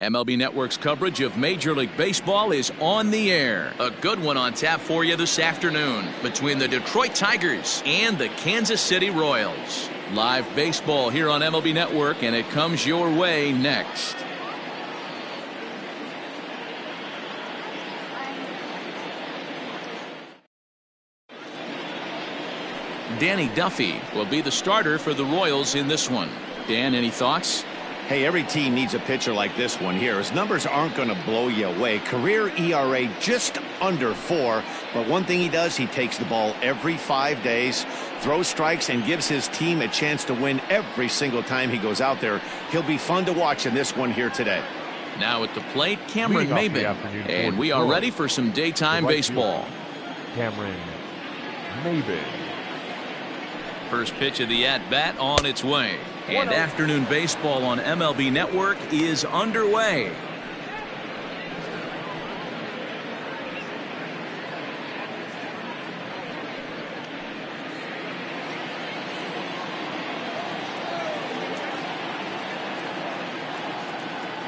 MLB Network's coverage of Major League Baseball is on the air. A good one on tap for you this afternoon between the Detroit Tigers and the Kansas City Royals. Live baseball here on MLB Network, and it comes your way next. Danny Duffy will be the starter for the Royals in this one. Dan, any thoughts? Hey, every team needs a pitcher like this one here. His numbers aren't going to blow you away. Career ERA just under 4. But one thing he does, he takes the ball every 5 days, throws strikes, and gives his team a chance to win every single time he goes out there. He'll be fun to watch in this one here today. Now at the plate, Cameron Maybin. And we are ready for some daytime baseball. Cameron Maybin. First pitch of the at-bat on its way. And afternoon baseball on MLB Network is underway.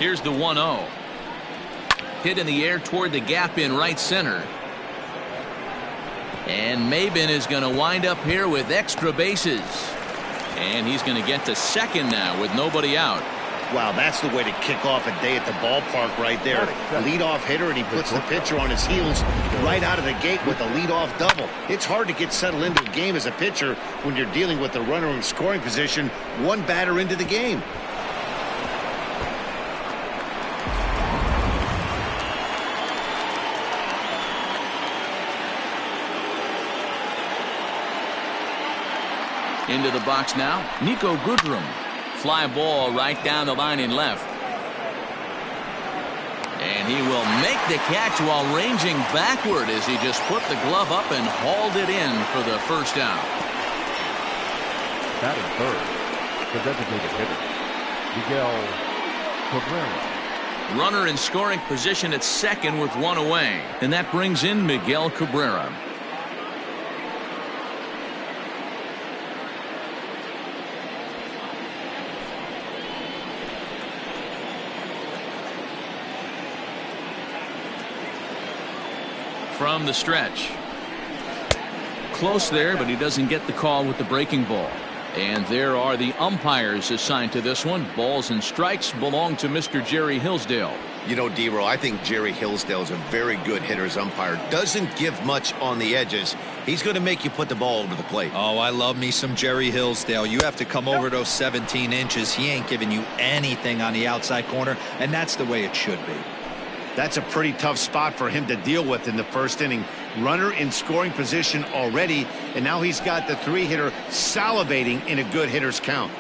Here's the 1-0. Hit in the air toward the gap in right center. And Maybin is going to wind up here with extra bases. And he's going to get to second now with nobody out. Wow, that's the way to kick off a day at the ballpark right there. Leadoff hitter, and he puts the pitcher on his heels right out of the gate with a leadoff double. It's hard to get settled into a game as a pitcher when you're dealing with the runner in scoring position one batter into the game. Into the box now, Nico Goodrum. Fly ball right down the line in left. And he will make the catch while ranging backward as he just put the glove up and hauled it in for the first out. Batting third, the designated hitter, Miguel Cabrera. Runner in scoring position at second with one away. And that brings in Miguel Cabrera. From the stretch. Close there, but he doesn't get the call with the breaking ball. And there are the umpires assigned to this one. Balls and strikes belong to Mr. Jerry Hillsdale. You know, D-Roll, I think Jerry Hillsdale is a very good hitter's umpire. Doesn't give much on the edges. He's going to make you put the ball over the plate. Oh, I love me some Jerry Hillsdale. You have to come over those 17 inches. He ain't giving you anything on the outside corner, and that's the way it should be. That's a pretty tough spot for him to deal with in the first inning. Runner in scoring position already, and now he's got the 3-hitter salivating in a good hitter's count.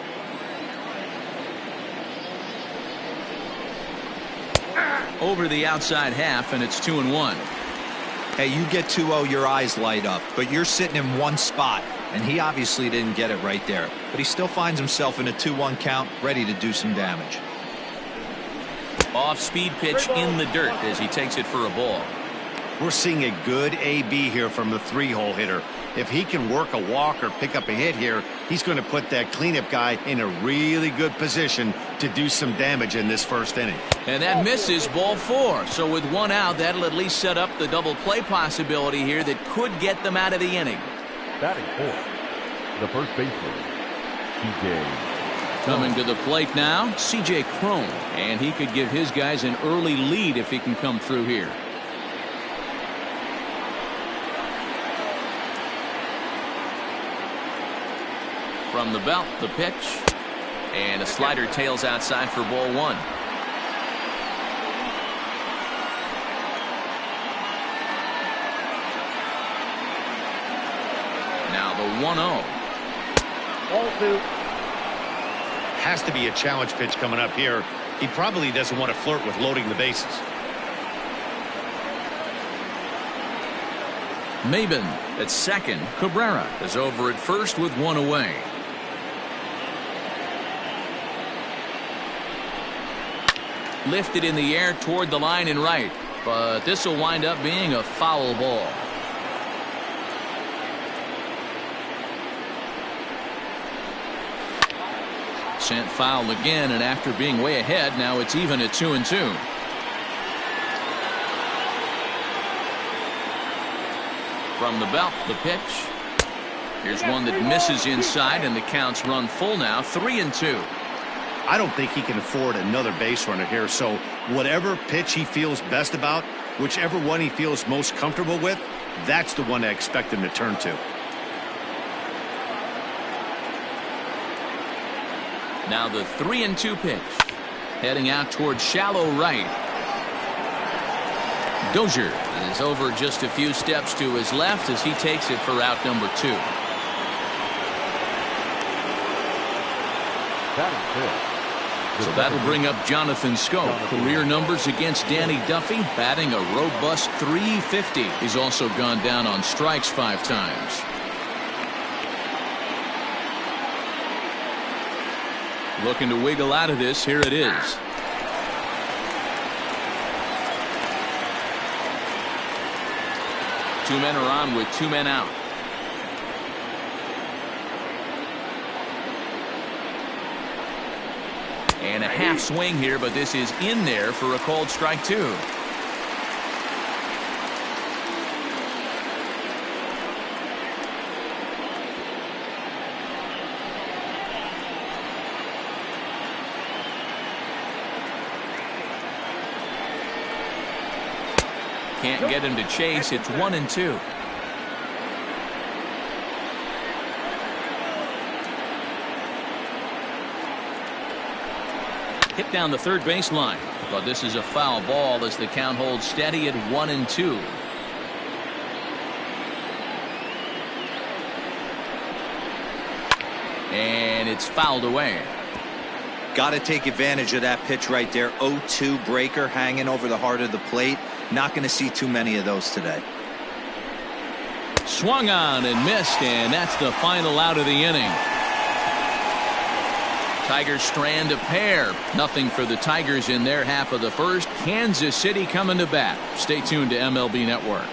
Over the outside half, and it's 2-1. Hey, you get 2-0, your eyes light up, but you're sitting in one spot, and he obviously didn't get it right there. But he still finds himself in a 2-1 count, ready to do some damage. Off-speed pitch in the dirt as he takes it for a ball. We're seeing a good AB here from the 3-hole hitter. If he can work a walk or pick up a hit here, he's going to put that cleanup guy in a really good position to do some damage in this first inning. And that misses, ball 4. So with one out, that'll at least set up the double play possibility here that could get them out of the inning. Batting fourth, the first baseman, TJ. Coming to the plate now, C.J. Cron, and he could give his guys an early lead if he can come through here. From the belt, the pitch, and a slider tails outside for ball 1. Now the 1-0. Ball 2. Has to be a challenge pitch coming up here. He probably doesn't want to flirt with loading the bases. Maybin at second. Cabrera is over at first with one away. Lifted in the air toward the line and right, but this will wind up being a foul ball. Sent foul again, and after being way ahead, now it's even at 2-2. From the belt, the pitch. Here's one that misses inside, and the count's run full now, 3-2. I don't think he can afford another base runner here, so whatever pitch he feels best about, whichever one he feels most comfortable with, that's the one I expect him to turn to. Now the 3-2 pitch. Heading out towards shallow right. Dozier is over just a few steps to his left as he takes it for out number 2. So that'll bring up Jonathan Schoop. Career numbers against Danny Duffy, batting a robust .350. He's also gone down on strikes 5 times. Looking to wiggle out of this. Here it is. Two men are on with 2 men out. And a half swing here, but this is in there for a called strike 2. Can't get him to chase. It's 1-2. Hit down the third baseline, but this is a foul ball as the count holds steady at 1-2. And it's fouled away. Got to take advantage of that pitch right there. 0-2 breaker hanging over the heart of the plate. Not going to see too many of those today. Swung on and missed, and that's the final out of the inning. Tigers strand a pair. Nothing for the Tigers in their half of the first. Kansas City coming to bat. Stay tuned to MLB Network.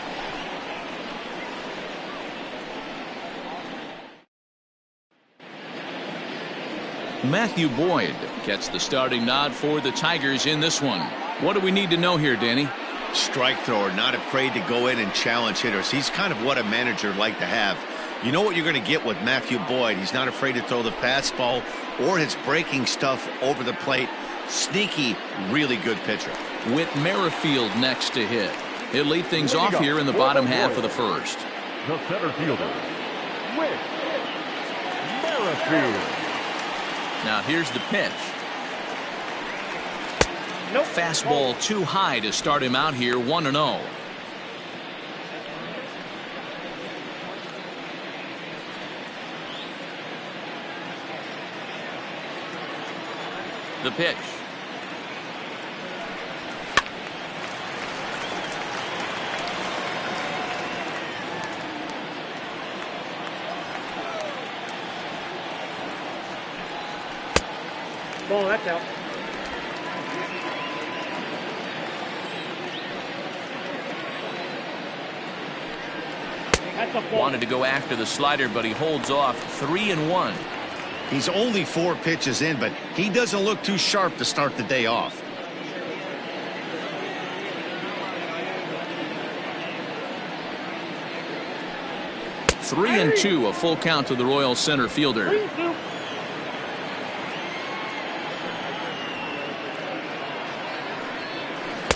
Matthew Boyd gets the starting nod for the Tigers in this one. What do we need to know here, Danny? Strike thrower, not afraid to go in and challenge hitters. He's kind of what a manager would like to have. You know what you're going to get with Matthew Boyd. He's not afraid to throw the fastball or his breaking stuff over the plate. Sneaky, really good pitcher. With Merrifield next to hit. He'll lead things off here in the bottom half of the first. The center fielder, Whit Merrifield. Now here's the pitch. Fastball too high to start him out here, 1-0. The pitch. Ball, that's out. Wanted to go after the slider, but he holds off. 3-1. He's only 4 pitches in, but he doesn't look too sharp to start the day off. Three and 2, a full count to the Royals center fielder.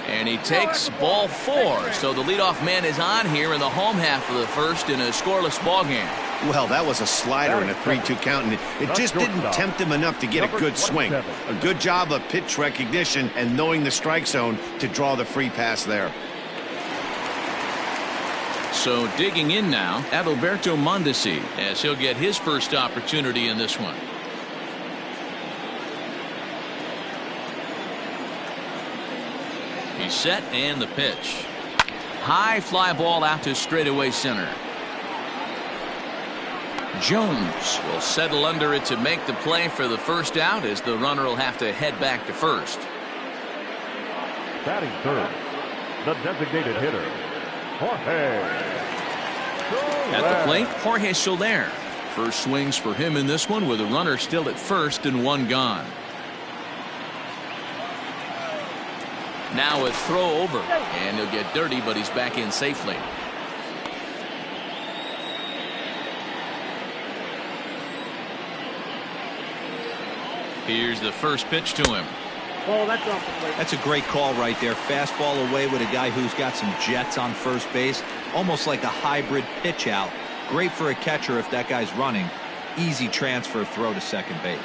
And he takes ball 4. So the leadoff man is on here in the home half of the first in a scoreless ball game. Well, that was a slider in a 3-2 count, and it just didn't tempt him enough to get a good swing. A good job of pitch recognition and knowing the strike zone to draw the free pass there. So digging in now, Adalberto Mondesi, as he'll get his first opportunity in this one. He's set, and the pitch. High fly ball out to straightaway center. Jones will settle under it to make the play for the first out, as the runner will have to head back to first. Batting third, the designated hitter, Jorge Soler. At the plate, Jorge Soler. First swings for him in this one with a runner still at first and one gone. Now a throw over, and he'll get dirty, but he's back in safely. Here's the first pitch to him. Ball, that's off the plate. That's a great call right there. Fastball away with a guy who's got some jets on first base. Almost like a hybrid pitch out. Great for a catcher if that guy's running. Easy transfer throw to second base.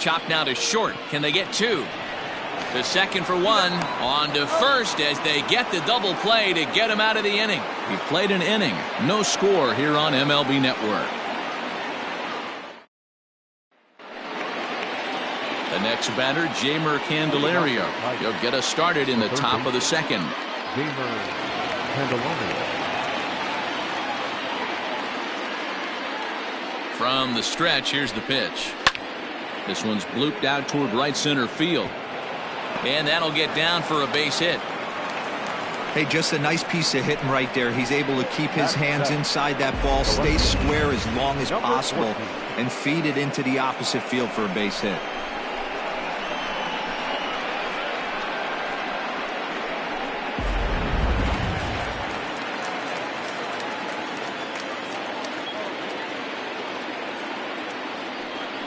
Chopped now to short. Can they get two? The second for one. On to first as they get the double play to get him out of the inning. He played an inning. No score here on MLB Network. The next batter, Jeimer Candelario. He'll get us started in the top of the second. Jeimer Candelario. From the stretch, here's the pitch. This one's blooped out toward right center field. And that'll get down for a base hit. Hey, just a nice piece of hitting right there. He's able to keep his hands inside that ball, stay square as long as possible, and feed it into the opposite field for a base hit.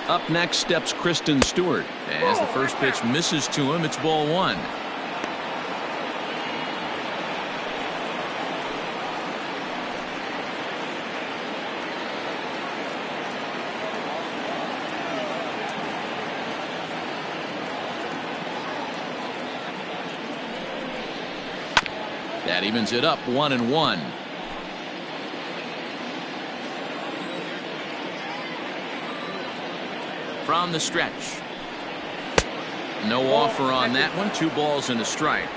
Up next steps Kristen Stewart. As the first pitch misses to him, it's ball one. That evens it up 1-1. From the stretch. No offer on that one. 2 balls and a strike.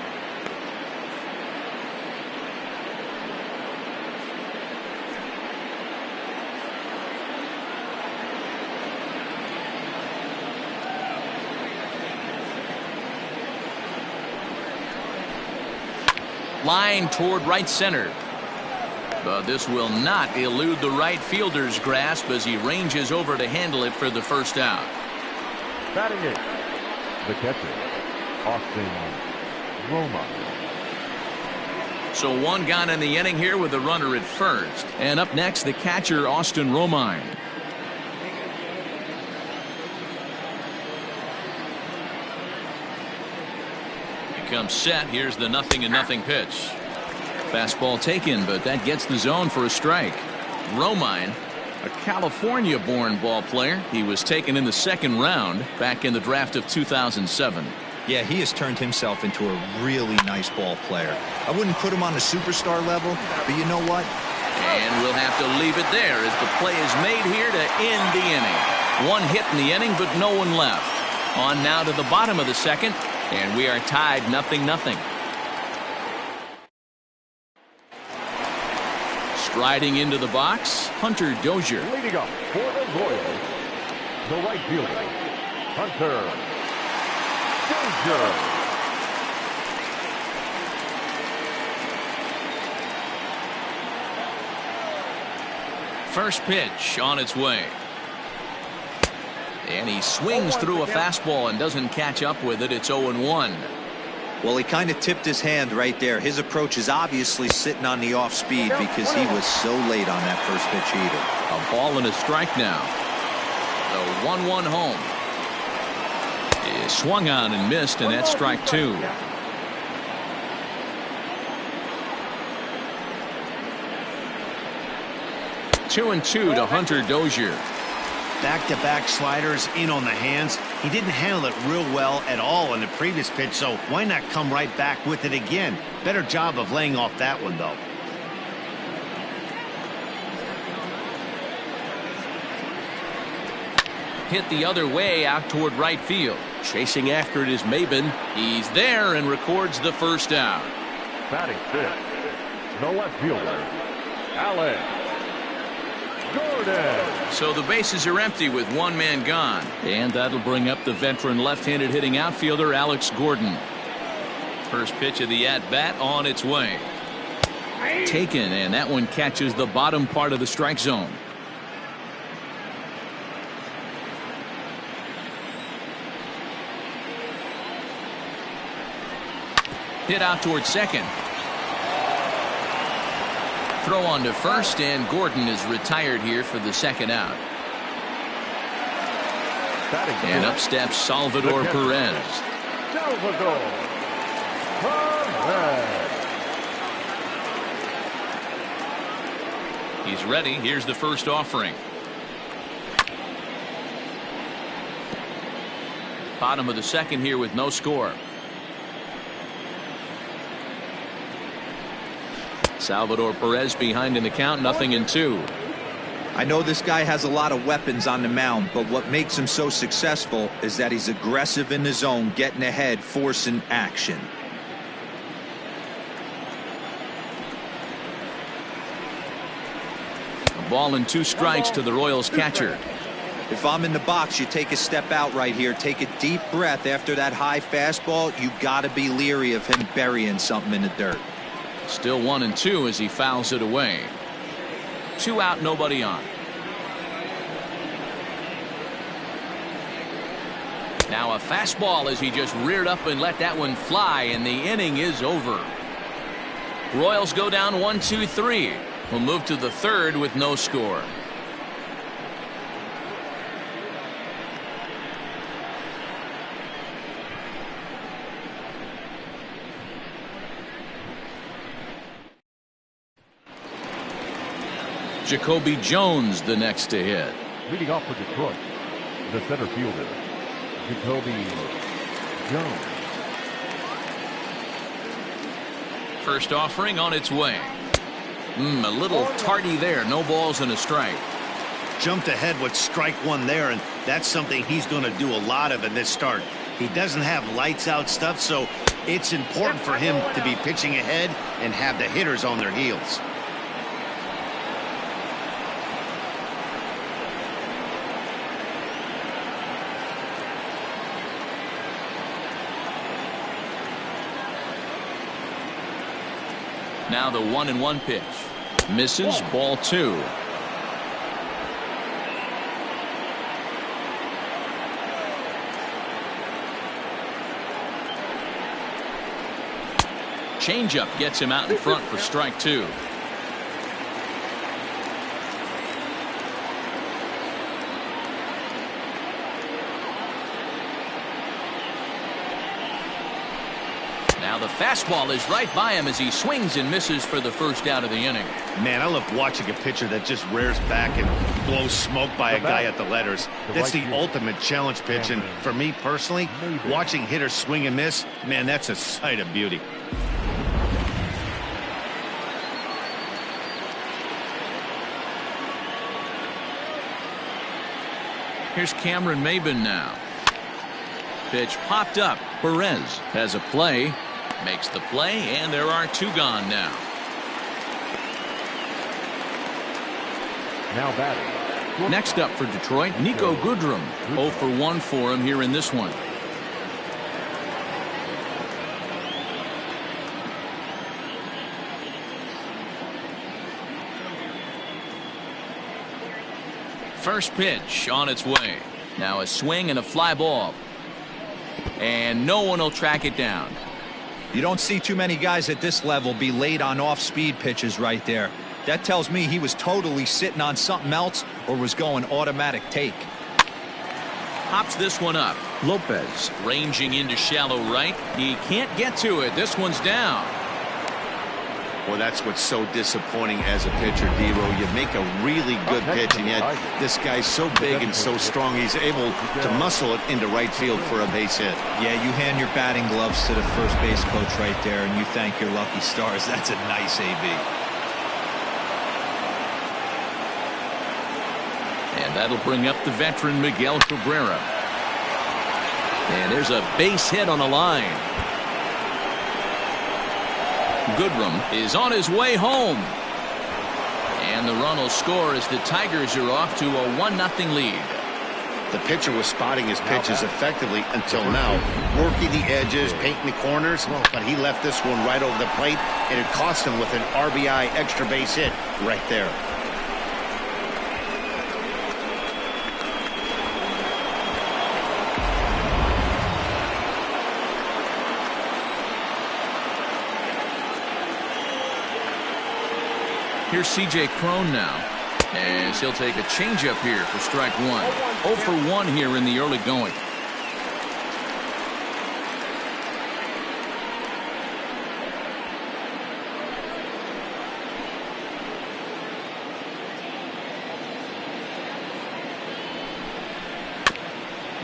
Line toward right center. But this will not elude the right fielder's grasp as he ranges over to handle it for the first out. Batting it, the catcher, Austin Roma. So one gone in the inning here with a runner at first. And up next, the catcher, Austin Romine. He comes set. Here's the 0-0 pitch. Fastball taken, but that gets the zone for a strike. Romine, a California-born ball player. He was taken in the second round back in the draft of 2007. Yeah, he has turned himself into a really nice ball player. I wouldn't put him on the superstar level, but you know what? And we'll have to leave it there as the play is made here to end the inning. One hit in the inning, but no one left. On now to the bottom of the second, and we are tied 0-0. Striding into the box, Hunter Dozier. Leading up for the Royals, the right fielder, Hunter Dozier. First pitch on its way. And he swings through a fastball and doesn't catch up with it. It's 0-1. Well, he kind of tipped his hand right there. His approach is obviously sitting on the off speed because he was so late on that first pitch either. A ball and a strike now. The 1-1 home. Is swung on and missed, and that's strike 2. Two and two to Hunter Dozier. Back-to-back sliders in on the hands. He didn't handle it real well at all in the previous pitch, so why not come right back with it again? Better job of laying off that one, though. Hit the other way out toward right field. Chasing after it is Maben. He's there and records the first out. Batting fifth, the left fielder, Alex Gordon. So the bases are empty with one man gone. And that'll bring up the veteran left-handed hitting outfielder Alex Gordon. First pitch of the at-bat on its way. Taken, and that one catches the bottom part of the strike zone. Hit out towards second. Throw on to first, and Gordon is retired here for the second out. And up steps Salvador Perez. Salvador Perez. He's ready. Here's the first offering. Bottom of the second here with no score. Salvador Perez behind in the count, 0-2. I know this guy has a lot of weapons on the mound, but what makes him so successful is that he's aggressive in the zone, getting ahead, forcing action. A ball and 2 strikes to the Royals catcher. If I'm in the box, you take a step out right here, take a deep breath after that high fastball. You got to be leery of him burying something in the dirt. Still 1-2 as he fouls it away. 2 out, nobody on. Now a fastball as he just reared up and let that one fly, and the inning is over. Royals go down 1-2-3. We'll move to the third with no score. Jacoby Jones the next to hit. Leading off for Detroit, the center fielder, Jacoby Jones. First offering on its way. A little tardy there. No balls and a strike. Jumped ahead with strike one there, and that's something he's going to do a lot of in this start. He doesn't have lights out stuff, so it's important for him to be pitching ahead and have the hitters on their heels. Now the 1-1 pitch. Misses, ball 2. Changeup gets him out in front for strike 2. Now the fastball is right by him as he swings and misses for the first out of the inning. Man, I love watching a pitcher that just rears back and blows smoke by a guy at the letters. That's the ultimate challenge pitch, and for me personally, watching hitters swing and miss, man, that's a sight of beauty. Here's Cameron Maybin now. Pitch popped up. Perez has a play. Makes the play, and there are 2 gone now. Now batting. Next up for Detroit, Nico Goodrum. 0 for 1 for him here in this one. First pitch on its way. Now a swing and a fly ball. And no one will track it down. You don't see too many guys at this level be late on off-speed pitches right there. That tells me he was totally sitting on something else or was going automatic take. Pops this one up. Lopez ranging into shallow right. He can't get to it. This one's down. Well, that's what's so disappointing as a pitcher, Dero. You make a really good pitch, and yet this guy's so big and so strong, he's able to muscle it into right field for a base hit. Yeah, you hand your batting gloves to the first base coach right there, and you thank your lucky stars. That's a nice AB. And that'll bring up the veteran Miguel Cabrera. And there's a base hit on the line. Goodrum is on his way home. And the run will score as the Tigers are off to a 1-0 lead. The pitcher was spotting his pitches effectively until now, working the edges, painting the corners, but he left this one right over the plate, and it cost him with an RBI extra base hit right there. Here's C.J. Cron now, as he'll take a changeup here for strike one. 0 for 1 here in the early going.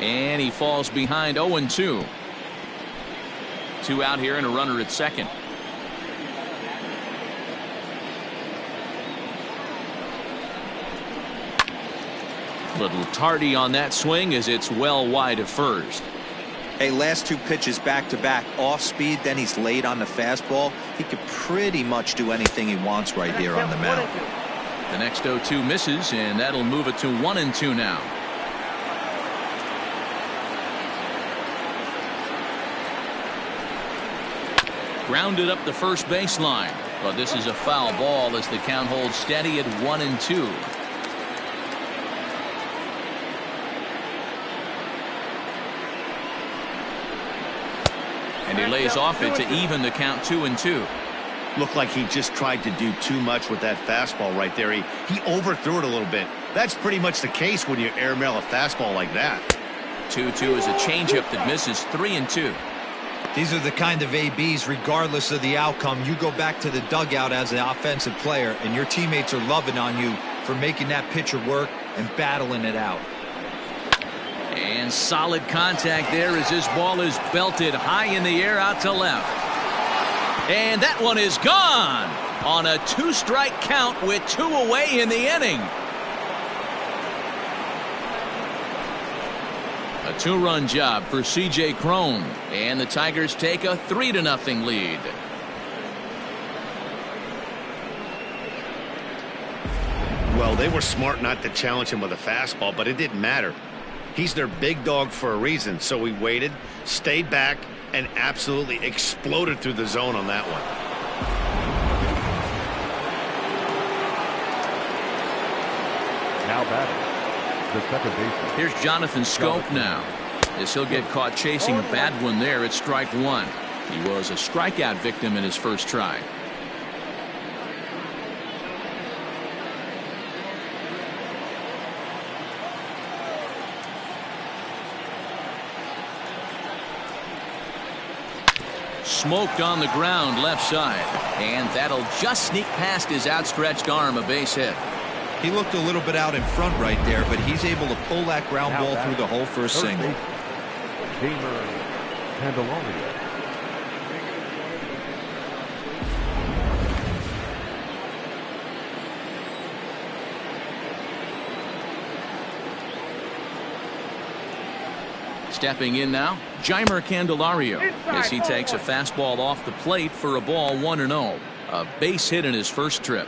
And he falls behind 0-2. 2 out here and a runner at second. Little tardy on that swing as it's well wide of first. Hey, last 2 pitches back to back, off speed, then he's late on the fastball. He could pretty much do anything he wants right here on the mound. The next 0-2 misses, and that'll move it to 1-2 now. Grounded up the first baseline, but this is a foul ball as the count holds steady at 1-2. And he lays off it to even the count 2-2. Looked like he just tried to do too much with that fastball right there. He overthrew it a little bit. That's pretty much the case when you airmail a fastball like that. 2-2 is a changeup that misses. 3-2. These are the kind of ABs, regardless of the outcome, you go back to the dugout as an offensive player, and your teammates are loving on you for making that pitcher work and battling it out. And solid contact there as this ball is belted high in the air out to left. And that one is gone on a 2-strike count with 2 away in the inning. A 2-run job for C.J. Cron, and the Tigers take a 3-0 lead. Well, they were smart not to challenge him with a fastball, but it didn't matter. He's their big dog for a reason, so he waited, stayed back, and absolutely exploded through the zone on that one. Now batting, the second baseman. Here's Jonathan Scope now, as he'll get caught chasing a bad one there at strike 1. He was a strikeout victim in his first try. Smoked on the ground left side, and that'll just sneak past his outstretched arm, a base hit. He looked a little bit out in front right there, but he's able to pull that ground ball through the hole for a single. Stepping in now, Jeimer Candelario, as he takes a fastball off the plate for a ball 1-0. A base hit in his first trip.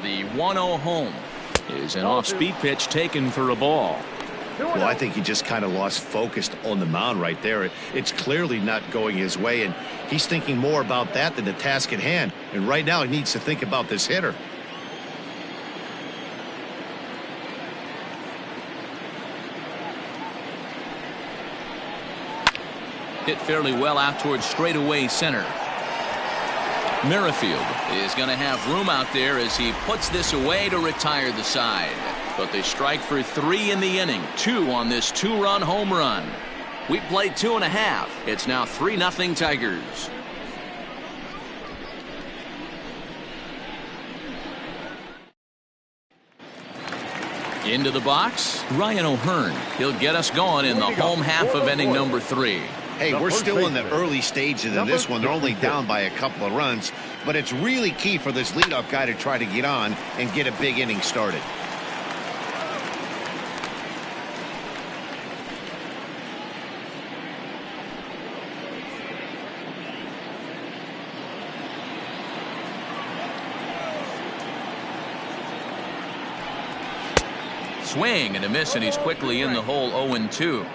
The 1-0 home is an off-speed pitch taken for a ball. Well, I think he just kind of lost focus on the mound right there. It's clearly not going his way, and he's thinking more about that than the task at hand. And right now he needs to think about this hitter. Hit fairly well out towards straightaway center. Merrifield is going to have room out there as he puts this away to retire the side. But they strike for 3 in the inning. 2 on this 2-run home run. We played 2.5. It's now 3-0 Tigers. Into the box, Ryan O'Hearn. He'll get us going in the home half of inning number 3. Hey, we're still in the early stages of this one. They're only down by a couple of runs, but it's really key for this leadoff guy to try to get on and get a big inning started. Swing and a miss, and he's quickly in the hole. 0-2.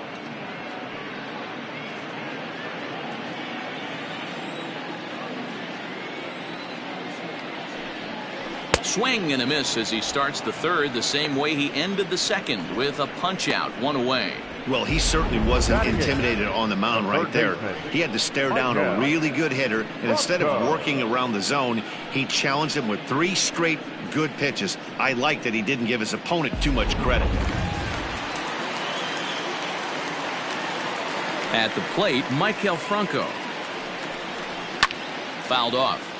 Swing and a miss as he starts the third the same way he ended the second, with a punch out, 1 away. Well, he certainly wasn't intimidated on the mound right there. He had to stare down a really good hitter, and instead of working around the zone, he challenged him with 3 straight good pitches. I like that he didn't give his opponent too much credit. At the plate, Michael Franco. Fouled off.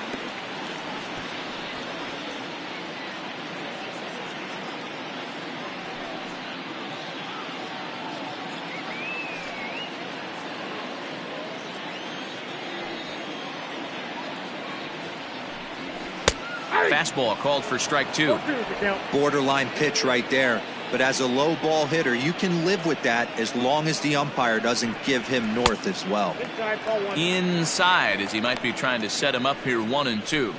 Fastball called for strike 2. Borderline pitch right there. But as a low ball hitter, you can live with that as long as the umpire doesn't give him north as well. Inside, as he might be trying to set him up here. 1-2.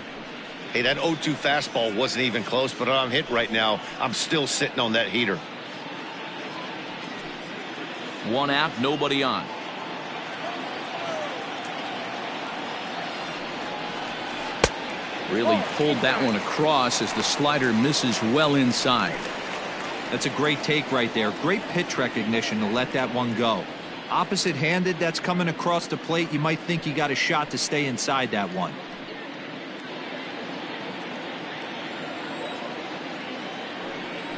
Hey, that 0-2 fastball wasn't even close, but I'm hit right now. I'm still sitting on that heater. 1 out, nobody on. Really pulled that one across as the slider misses well inside. That's a great take right there. Great pitch recognition to let that one go. Opposite-handed, that's coming across the plate. You might think you got a shot to stay inside that one.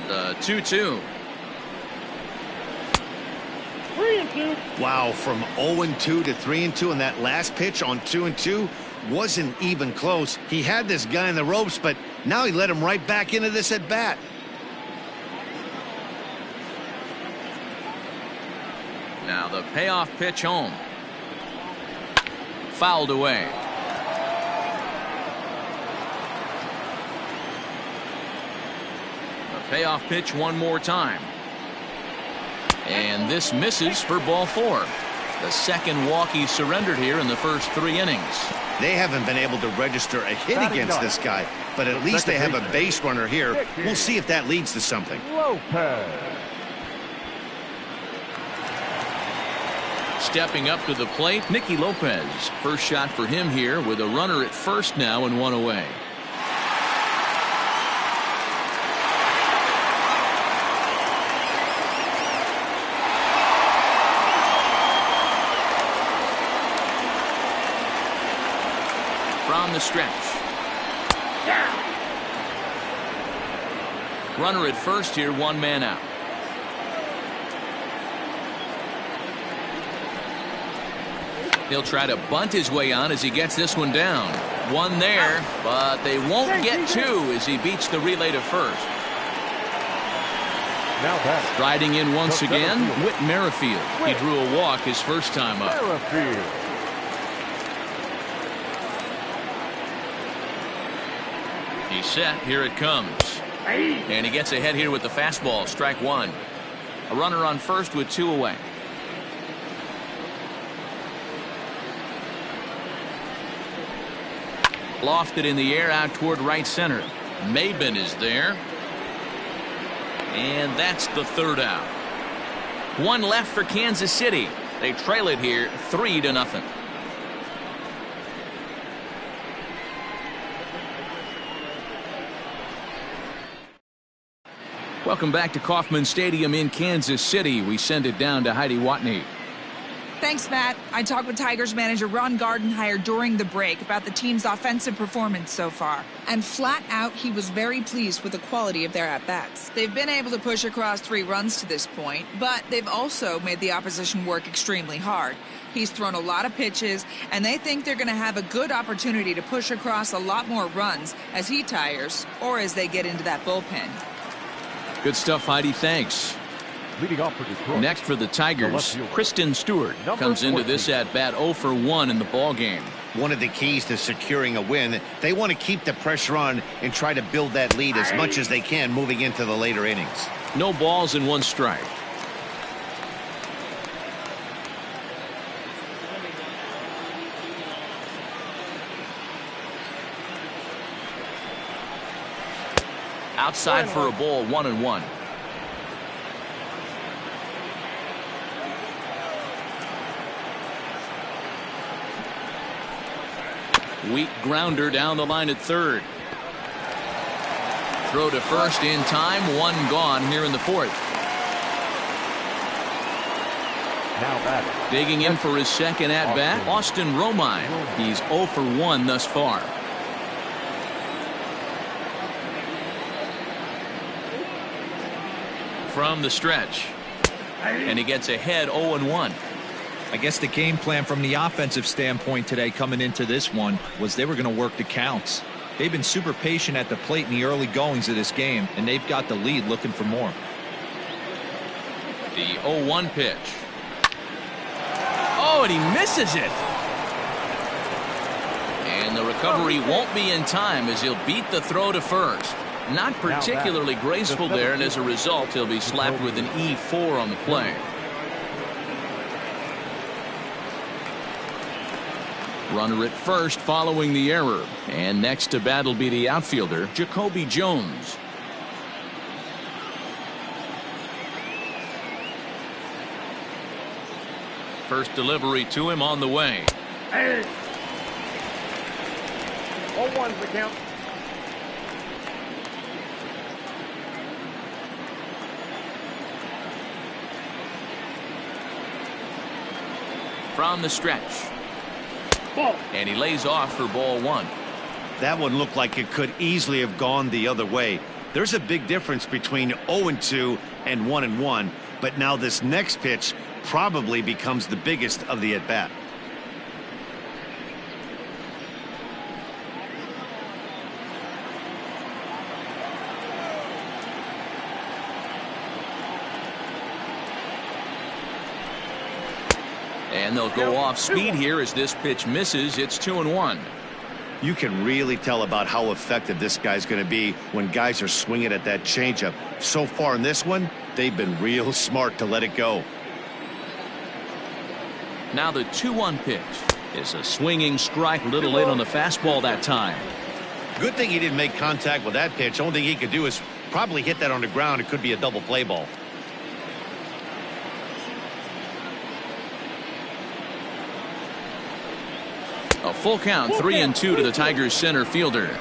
The 2-2. 3-2. Wow, from 0-2 to 3-2, and that last pitch on 2-2 wasn't even close. He had this guy in the ropes, but now he let him right back into this at bat. Now the payoff pitch home. Fouled away. The payoff pitch one more time. And this misses for ball 4. The second walk he surrendered here in the first 3 innings. They haven't been able to register a hit against this guy, but at least they have a base runner here. We'll see if that leads to something. Lopez. Stepping up to the plate, Nicky Lopez. First shot for him here with a runner at first now and 1 away. From the stretch. Runner at first here, 1 man out. He'll try to bunt his way on as he gets this one down. 1 there, but they won't get 2 as he beats the relay to first. Now back. Riding in once again, Whit Merrifield. He drew a walk his first time up. Merrifield. He's set. Here it comes. And he gets ahead here with the fastball. Strike 1. A runner on first with 2 away. Lofted in the air out toward right center. Maben is there. And that's the 3rd out. 1 left for Kansas City. They trail it here 3-0. Welcome back to Kauffman Stadium in Kansas City. We send it down to Heidi Watney. Thanks, Matt. I talked with Tigers manager Ron Gardenhire during the break about the team's offensive performance so far. And flat out, he was very pleased with the quality of their at-bats. They've been able to push across 3 runs to this point, but they've also made the opposition work extremely hard. He's thrown a lot of pitches, and they think they're going to have a good opportunity to push across a lot more runs as he tires or as they get into that bullpen. Good stuff, Heidi. Thanks. Leading off for Detroit. Next for the Tigers, Kristen Stewart comes into this at-bat 0 for 1 in the ballgame. One of the keys to securing a win, they want to keep the pressure on and try to build that lead as much as they can moving into the later innings. No balls and 1 strike. Outside for a ball, 1-1. Weak grounder down the line at third. Throw to first in time. One gone here in the fourth. Now batting. Digging in for his second at bat, Austin Romine. He's 0 for 1 thus far. From the stretch. And he gets ahead 0 and 1. I guess the game plan from the offensive standpoint today coming into this one was they were going to work the counts. They've been super patient at the plate in the early goings of this game, and they've got the lead looking for more. The 0-1 pitch. Oh, and he misses it. And the recovery won't be in time as he'll beat the throw to first. Not particularly graceful there, and as a result, he'll be slapped with an E4 on the play. Runner at first following the error. And next to bat will be the outfielder, Jacoby Jones. First delivery to him on the way. Hey. 0-1's the count. From the stretch. Ball. And he lays off for ball one. That one looked like it could easily have gone the other way. There's a big difference between 0-2 and 1-1, but now this next pitch probably becomes the biggest of the at-bat. And they'll go off speed here as this pitch misses. It's 2-1. You can really tell about how effective this guy's going to be when guys are swinging at that changeup. So far in this one, they've been real smart to let it go. Now the 2-1 pitch is a swinging strike, a little late on the fastball that time. Good thing he didn't make contact with that pitch. Only thing he could do is probably hit that on the ground. It could be a double play ball. A full count, 3-2 to the Tigers center fielder.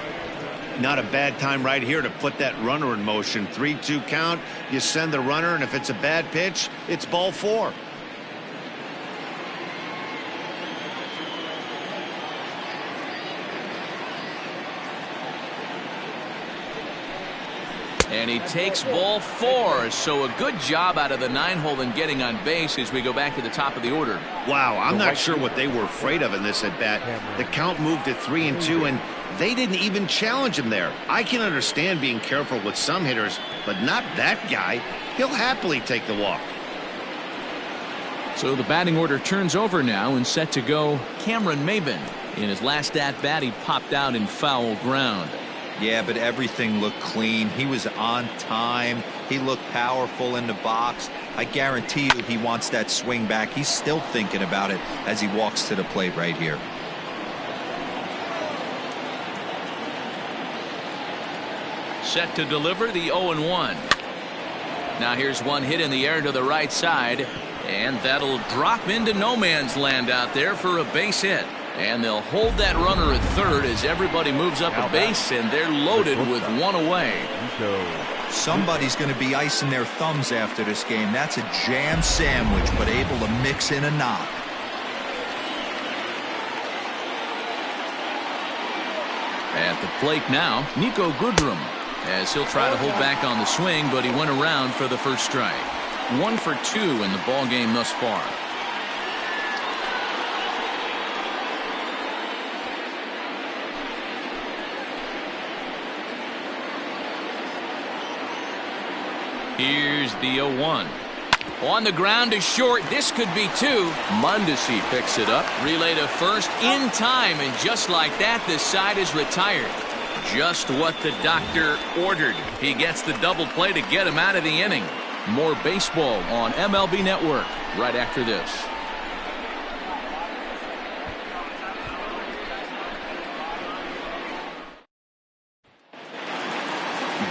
Not a bad time right here to put that runner in motion. 3-2 count. You send the runner, and if it's a bad pitch, it's ball four. And he takes ball four. So a good job out of the 9-hole in getting on base as we go back to the top of the order. Wow, I'm not sure what they were afraid of in this at bat. The count moved to 3-2, and they didn't even challenge him there. I can understand being careful with some hitters, but not that guy. He'll happily take the walk. So the batting order turns over now and set to go Cameron Maybin. In his last at bat, he popped out in foul ground. Yeah, but everything looked clean. He was on time. He looked powerful in the box. I guarantee you he wants that swing back. He's still thinking about it as he walks to the plate right here. Set to deliver the 0-1. Now here's one hit in the air to the right side. And that'll drop into no man's land out there for a base hit. And they'll hold that runner at third as everybody moves up a base, and they're loaded with one away. Somebody's going to be icing their thumbs after this game. That's a jam sandwich, but able to mix in a knock. At the plate now, Nico Goodrum, as he'll try to hold back on the swing, but he went around for the first strike. 1 for 2 in the ball game thus far. Here's the 0-1. On the ground to short. This could be 2. Mondesi picks it up. Relay to first in time. And just like that, this side is retired. Just what the doctor ordered. He gets the double play to get him out of the inning. More baseball on MLB Network right after this.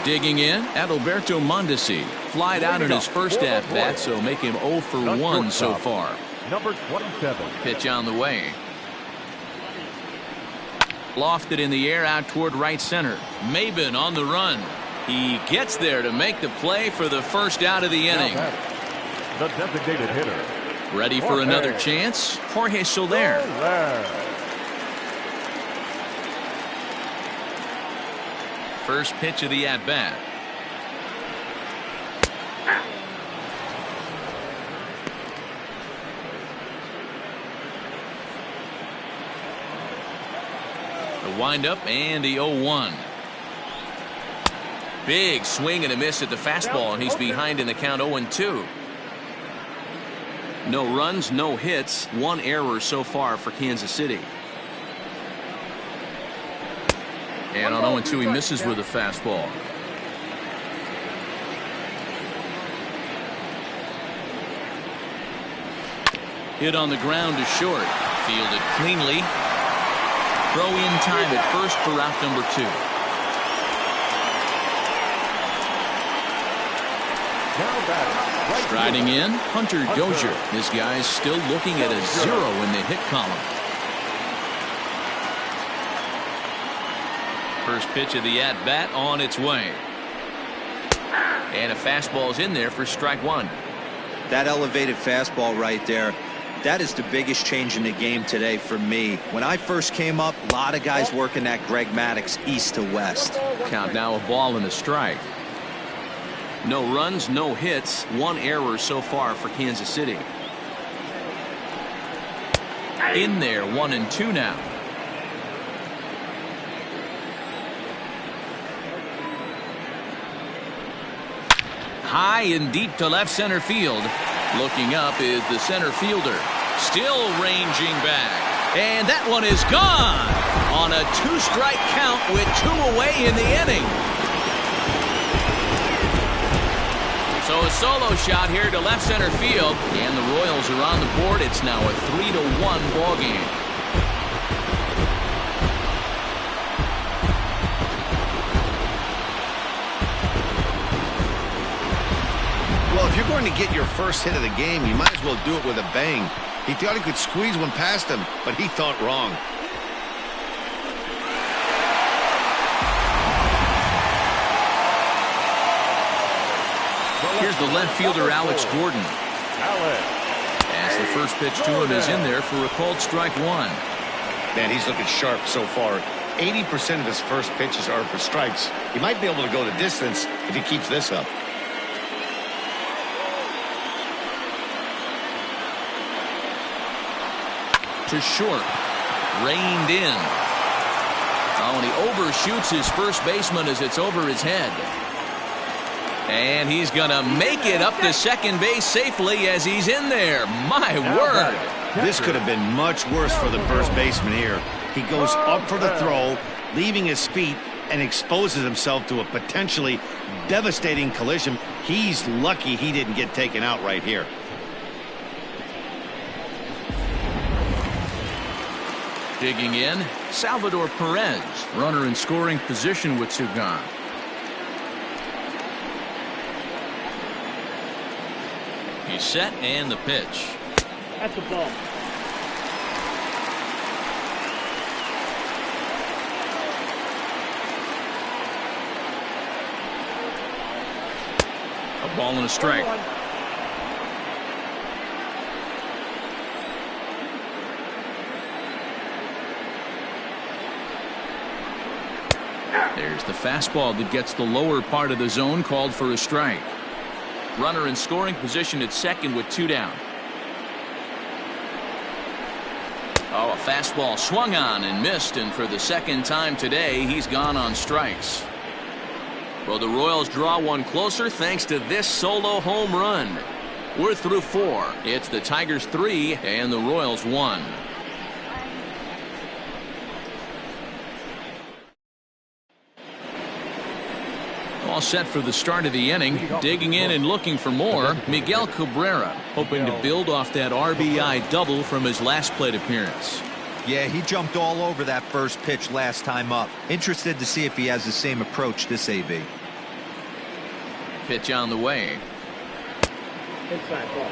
Digging in, Adalberto Mondesi flied out in his first at-bat, so make him 0 for 1 so far. Number 27. Pitch on the way. Lofted in the air out toward right center. Maben on the run. He gets there to make the play for the first out of the inning. The designated hitter. Ready for another chance? Jorge Soler. First pitch of the at-bat. The windup and the 0-1. Big swing and a miss at the fastball, and he's behind in the count 0-2. No runs, no hits, one error so far for Kansas City. And on 0-2, he misses with a fastball. Hit on the ground to short. Fielded cleanly. Throw in time at first for route number 2. Striding in, Hunter Dozier. This guy's still looking at a 0 in the hit column. First pitch of the at-bat on its way. And a fastball's in there for strike 1. That elevated fastball right there, that is the biggest change in the game today for me. When I first came up, a lot of guys working that Greg Maddux east to west. Count now a ball and a strike. No runs, no hits, one error so far for Kansas City. In there, 1-2 now. High and deep to left center field. Looking up is the center fielder. Still ranging back. And that one is gone on a 2-strike count with 2 away in the inning. So a solo shot here to left center field, and the Royals are on the board. It's now a 3-1 ball game. Well, if you're going to get your first hit of the game, you might as well do it with a bang. He thought he could squeeze one past him, but he thought wrong. Here's the left fielder, Alex Gordon. As the first pitch to him is in there for a called strike 1. Man, he's looking sharp so far. 80% of his first pitches are for strikes. He might be able to go the distance if he keeps this up. To short. Reined in. Oh, and he overshoots his first baseman as it's over his head. And he's going to make it up to second base safely as he's in there. My word. This could have been much worse for the first baseman here. He goes up for the throw, leaving his feet, and exposes himself to a potentially devastating collision. He's lucky he didn't get taken out right here. Digging in, Salvador Perez. Runner in scoring position with 2 gone. He's set and the pitch. That's a ball. A ball and a strike. There's the fastball that gets the lower part of the zone, called for a strike. Runner in scoring position at second with 2 down. Oh, a fastball swung on and missed, and for the second time today, he's gone on strikes. Well, the Royals draw one closer thanks to this solo home run. We're through 4. It's the Tigers 3 and the Royals 1. All set for the start of the inning. Digging in and looking for more, Miguel Cabrera, hoping to build off that RBI double from his last plate appearance. Yeah, he jumped all over that first pitch last time up. Interested to see if he has the same approach this AB. Pitch on the way. Inside ball.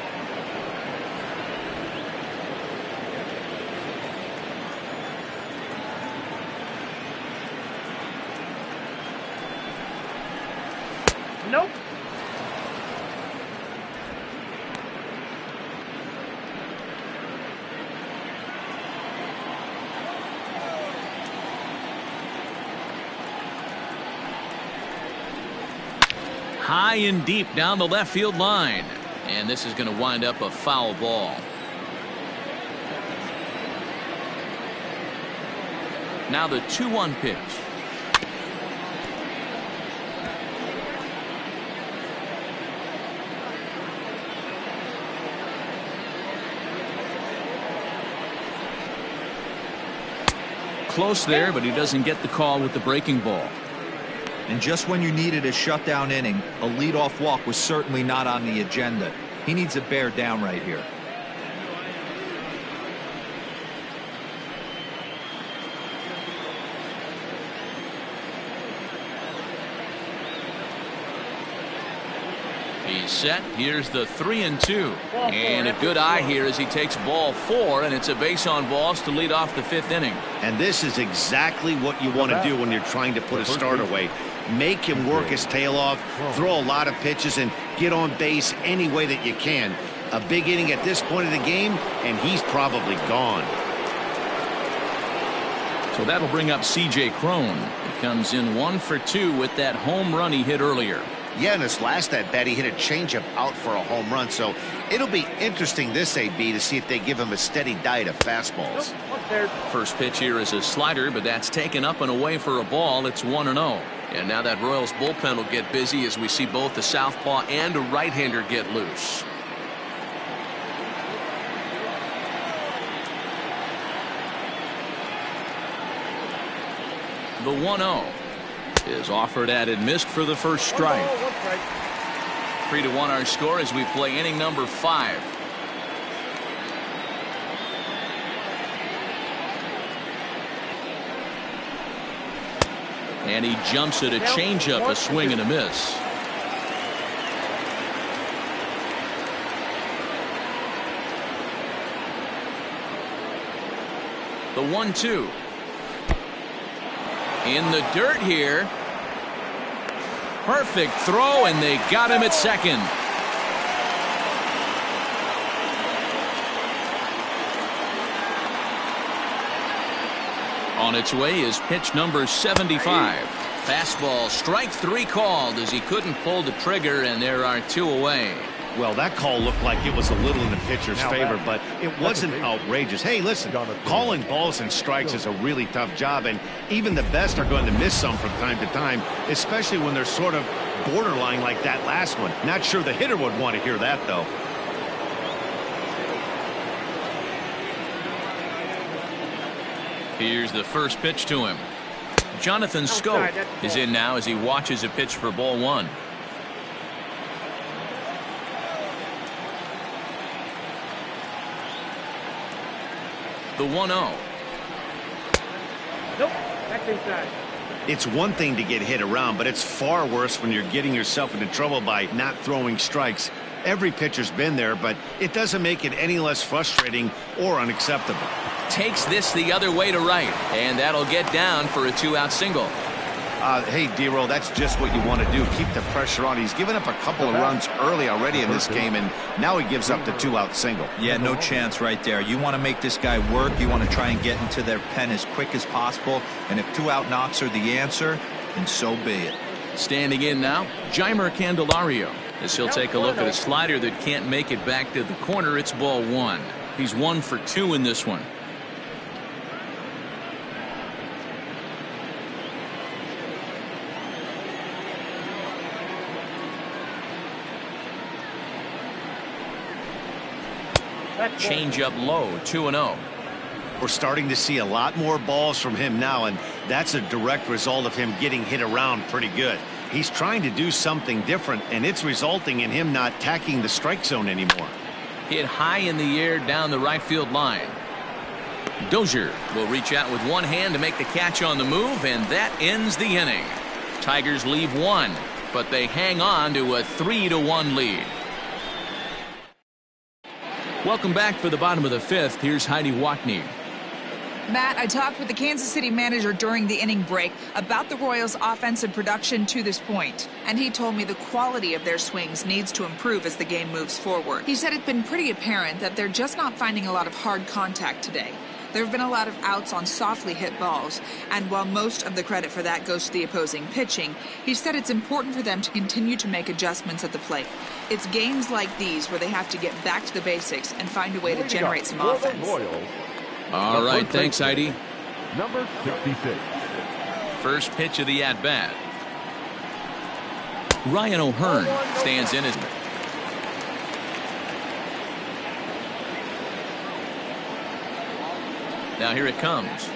Nope. High and deep down the left field line. And this is going to wind up a foul ball. Now the 2-1 pitch. Close there, but he doesn't get the call with the breaking ball. And just when you needed a shutdown inning, a leadoff walk was certainly not on the agenda. He needs to bear down right here. He's set. Here's the 3-2. And a good eye here as he takes ball 4, and it's a base on balls to lead off the 5th inning. And this is exactly what you want to do when you're trying to put a start away. Make him work his tail off, throw a lot of pitches, and get on base any way that you can. A big inning at this point of the game, and he's probably gone. So that'll bring up C.J. Cron. He comes in 1 for 2 with that home run he hit earlier. Yeah, in his last at bat, he hit a changeup out for a home run. So it'll be interesting this AB to see if they give him a steady diet of fastballs. First pitch here is a slider, but that's taken up and away for a ball. It's 1-0. And now that Royals bullpen will get busy as we see both the southpaw and a right-hander get loose. The 1-0 is offered at and missed for the first strike. 3-1 our score as we play inning number 5. And he jumps at a changeup, a swing and a miss. The 1-2. In the dirt here. Perfect throw, and they got him at second. On its way is pitch number 75. Fastball, strike 3 called as he couldn't pull the trigger, and there are 2 away. Well, that call looked like it was a little in the pitcher's favor, but it wasn't outrageous. Hey, listen, calling balls and strikes is a really tough job, and even the best are going to miss some from time to time, especially when they're sort of borderline like that last one. Not sure the hitter would want to hear that, though. Here's the first pitch to him. Jonathan Schoop is in now as he watches a pitch for ball 1. The 1-0. Nope, that's inside. It's one thing to get hit around, but it's far worse when you're getting yourself into trouble by not throwing strikes. Every pitcher's been there, but it doesn't make it any less frustrating or unacceptable. Takes this the other way to right, and that'll get down for a 2-out single. Hey, D-Roll, that's just what you want to do. Keep the pressure on. He's given up a couple of runs early already in this game, and now he gives up the 2-out single. Yeah, no chance right there. You want to make this guy work. You want to try and get into their pen as quick as possible. And if 2-out knocks are the answer, then so be it. Standing in now, Jeimer Candelario. As he'll take a look at a slider that can't make it back to the corner. It's ball 1. He's 1 for 2 in this one. Change up low, 2-0. We're starting to see a lot more balls from him now, and that's a direct result of him getting hit around pretty good. He's trying to do something different, and it's resulting in him not tacking the strike zone anymore. Hit high in the air down the right field line. Dozier will reach out with one hand to make the catch on the move, and that ends the inning. Tigers leave 1, but they hang on to a 3-1 lead. Welcome back for the bottom of the 5th. Here's Heidi Watney. Matt, I talked with the Kansas City manager during the inning break about the Royals' offensive production to this point, and he told me the quality of their swings needs to improve as the game moves forward. He said it's been pretty apparent that they're just not finding a lot of hard contact today. There have been a lot of outs on softly hit balls, and while most of the credit for that goes to the opposing pitching, he said it's important for them to continue to make adjustments at the plate. It's games like these where they have to get back to the basics and find a way to generate some offense. All right, thanks, Heidi. Number 66. First pitch of the at-bat. Ryan O'Hearn stands in as... Now here it comes.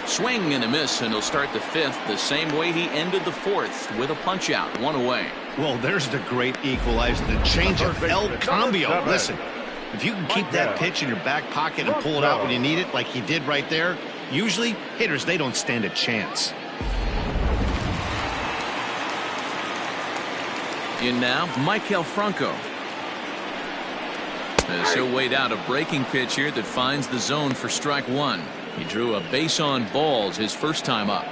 Swing and a miss, and he'll start the fifth the same way he ended the fourth, with a punch out, one away. Well, there's the great equalizer, the changeup, El Cambio. Listen, if you can keep that pitch in your back pocket and pull it out when you need it, like he did right there, usually hitters, they don't stand a chance. In now, Michael Franco. As he'll wait out a breaking pitch here that finds the zone for strike one. He drew a base on balls his first time up.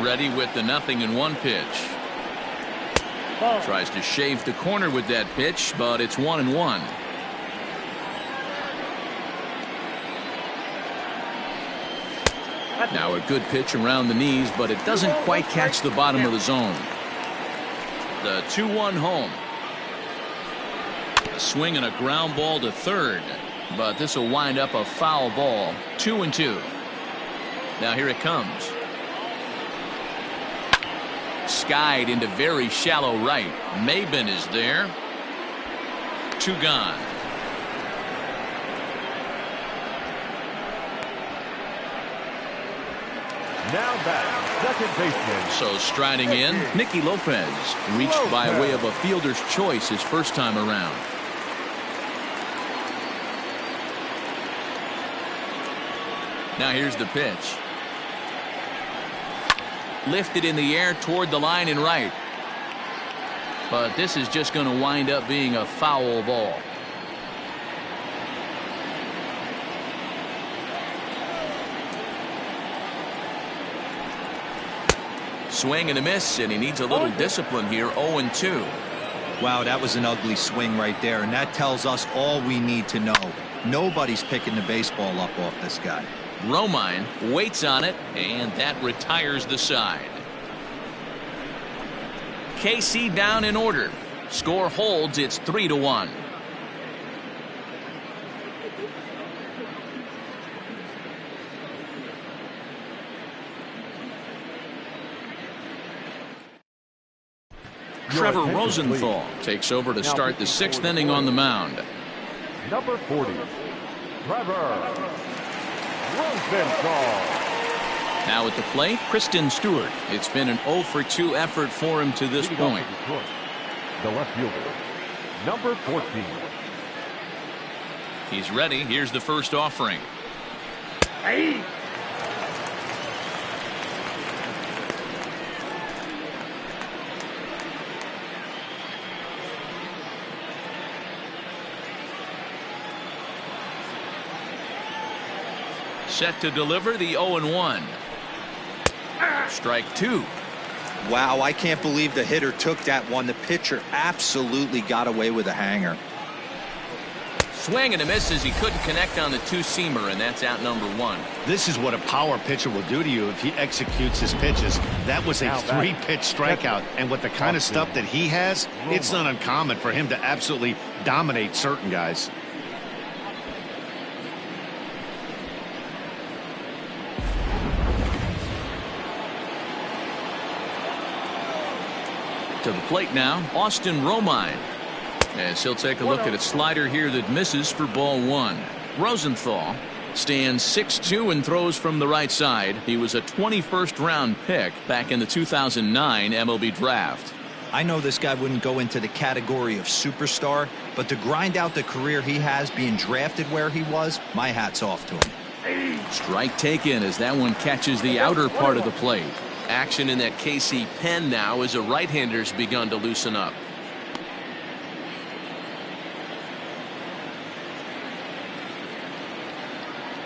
Ready with the 0-1 pitch. Tries to shave the corner with that pitch, but it's 1-1. Now a good pitch around the knees, but it doesn't quite catch the bottom of the zone. The 2-1 home. A swing and a ground ball to third, but this will wind up a foul ball. 2-2. Now here it comes. Skied into very shallow right. Maben is there. 2 gone. Now back, second baseman. So striding in, Nicky Lopez reached by way of a fielder's choice his first time around. Now here's the pitch. Lifted in the air toward the line and right. But this is just going to wind up being a foul ball. Swing and a miss, and he needs a little discipline here. 0-2. Wow, that was an ugly swing right there, and that tells us all we need to know. Nobody's picking the baseball up off this guy. Romine waits on it, and that retires the side. KC down in order. Score holds. It's 3-1. Trevor Rosenthal takes over to start the sixth inning on the mound. Number 40, Trevor Rosenthal. Now at the plate, Kristen Stewart. It's been an 0-for-2 effort for him to this point. The left fielder, number 14. He's ready. Here's the first offering. Hey. Set to deliver the 0-1. Strike 2. Wow, I can't believe the hitter took that one. The pitcher absolutely got away with a hanger. Swing and a miss as he couldn't connect on the two-seamer, and that's out number 1. This is what a power pitcher will do to you if he executes his pitches. That was a 3-pitch strikeout, and with the kind of stuff that he has, it's not uncommon for him to absolutely dominate certain guys. To the plate now, Austin Romine. As he'll take a look at a slider here that misses for ball 1. Rosenthal stands 6'2" and throws from the right side. He was a 21st round pick back in the 2009 MLB draft. I know this guy wouldn't go into the category of superstar, but to grind out the career he has being drafted where he was, my hat's off to him. Strike taken as that one catches the outer part of the plate. Action in that KC pen now as a right-hander's begun to loosen up.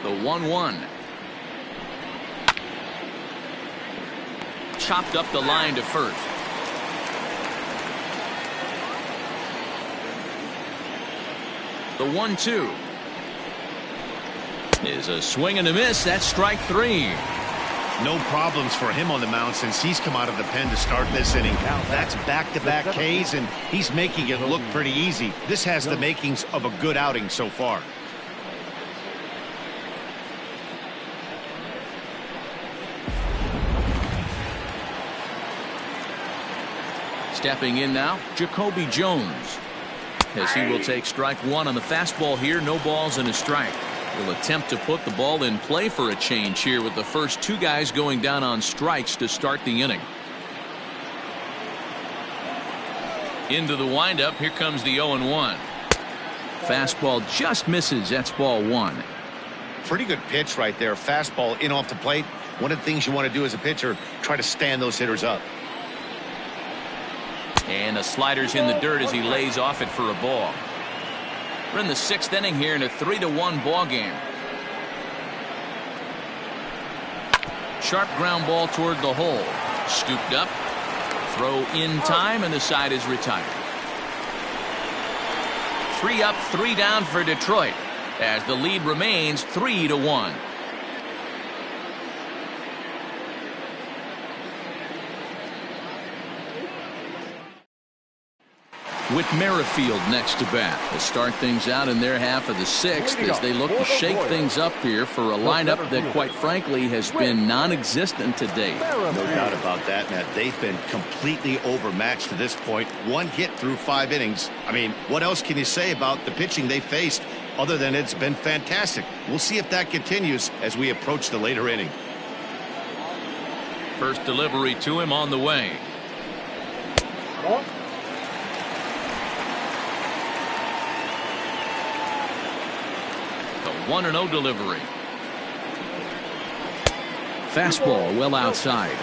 The 1-1. Chopped up the line to first. The 1-2 is a swing and a miss. That's strike 3. No problems for him on the mound since he's come out of the pen to start this inning. That's back-to-back Ks, and he's making it look pretty easy. This has the makings of a good outing so far. Stepping in now, Jacoby Jones, as he will take strike 1 on the fastball here. No balls and a strike. Will attempt to put the ball in play for a change here with the first 2 guys going down on strikes to start the inning. Into the windup. Here comes the 0-1. Fastball just misses. That's ball 1. Pretty good pitch right there. Fastball in off the plate. One of the things you want to do as a pitcher, try to stand those hitters up. And the slider's in the dirt as he lays off it for a ball. We're in the 6th inning here in a 3-1 ball game. Sharp ground ball toward the hole. Scooped up. Throw in time, and the side is retired. 3 up, 3 down for Detroit as the lead remains 3-1. With Merrifield next to bat to start things out in their half of the 6th as they look to shake things up here for a lineup that quite frankly has been non-existent to date. No doubt about that, Matt. They've been completely overmatched to this point. 1 hit through 5 innings. I mean, what else can you say about the pitching they faced other than it's been fantastic? We'll see if that continues as we approach the later inning. First delivery to him on the way. The 1-0 delivery. Fastball well outside.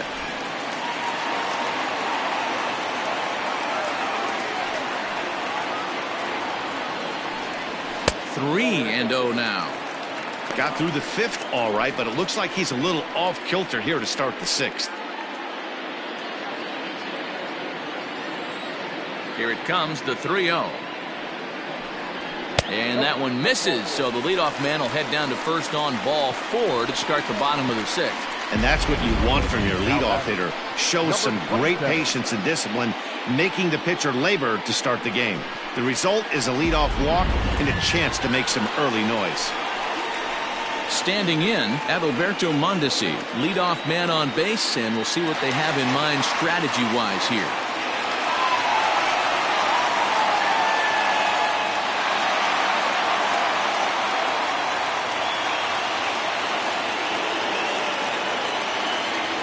Three and 0 now. Got through the 5th all right, but it looks like he's a little off kilter here to start the 6th. Here it comes, the 3-0. And that one misses, so the leadoff man will head down to first on ball 4 to start the bottom of the 6th. And that's what you want from your leadoff hitter. Shows some great patience and discipline, making the pitcher labor to start the game. The result is a leadoff walk and a chance to make some early noise. Standing in, Adalberto Mondesi, leadoff man on base, and we'll see what they have in mind strategy-wise here.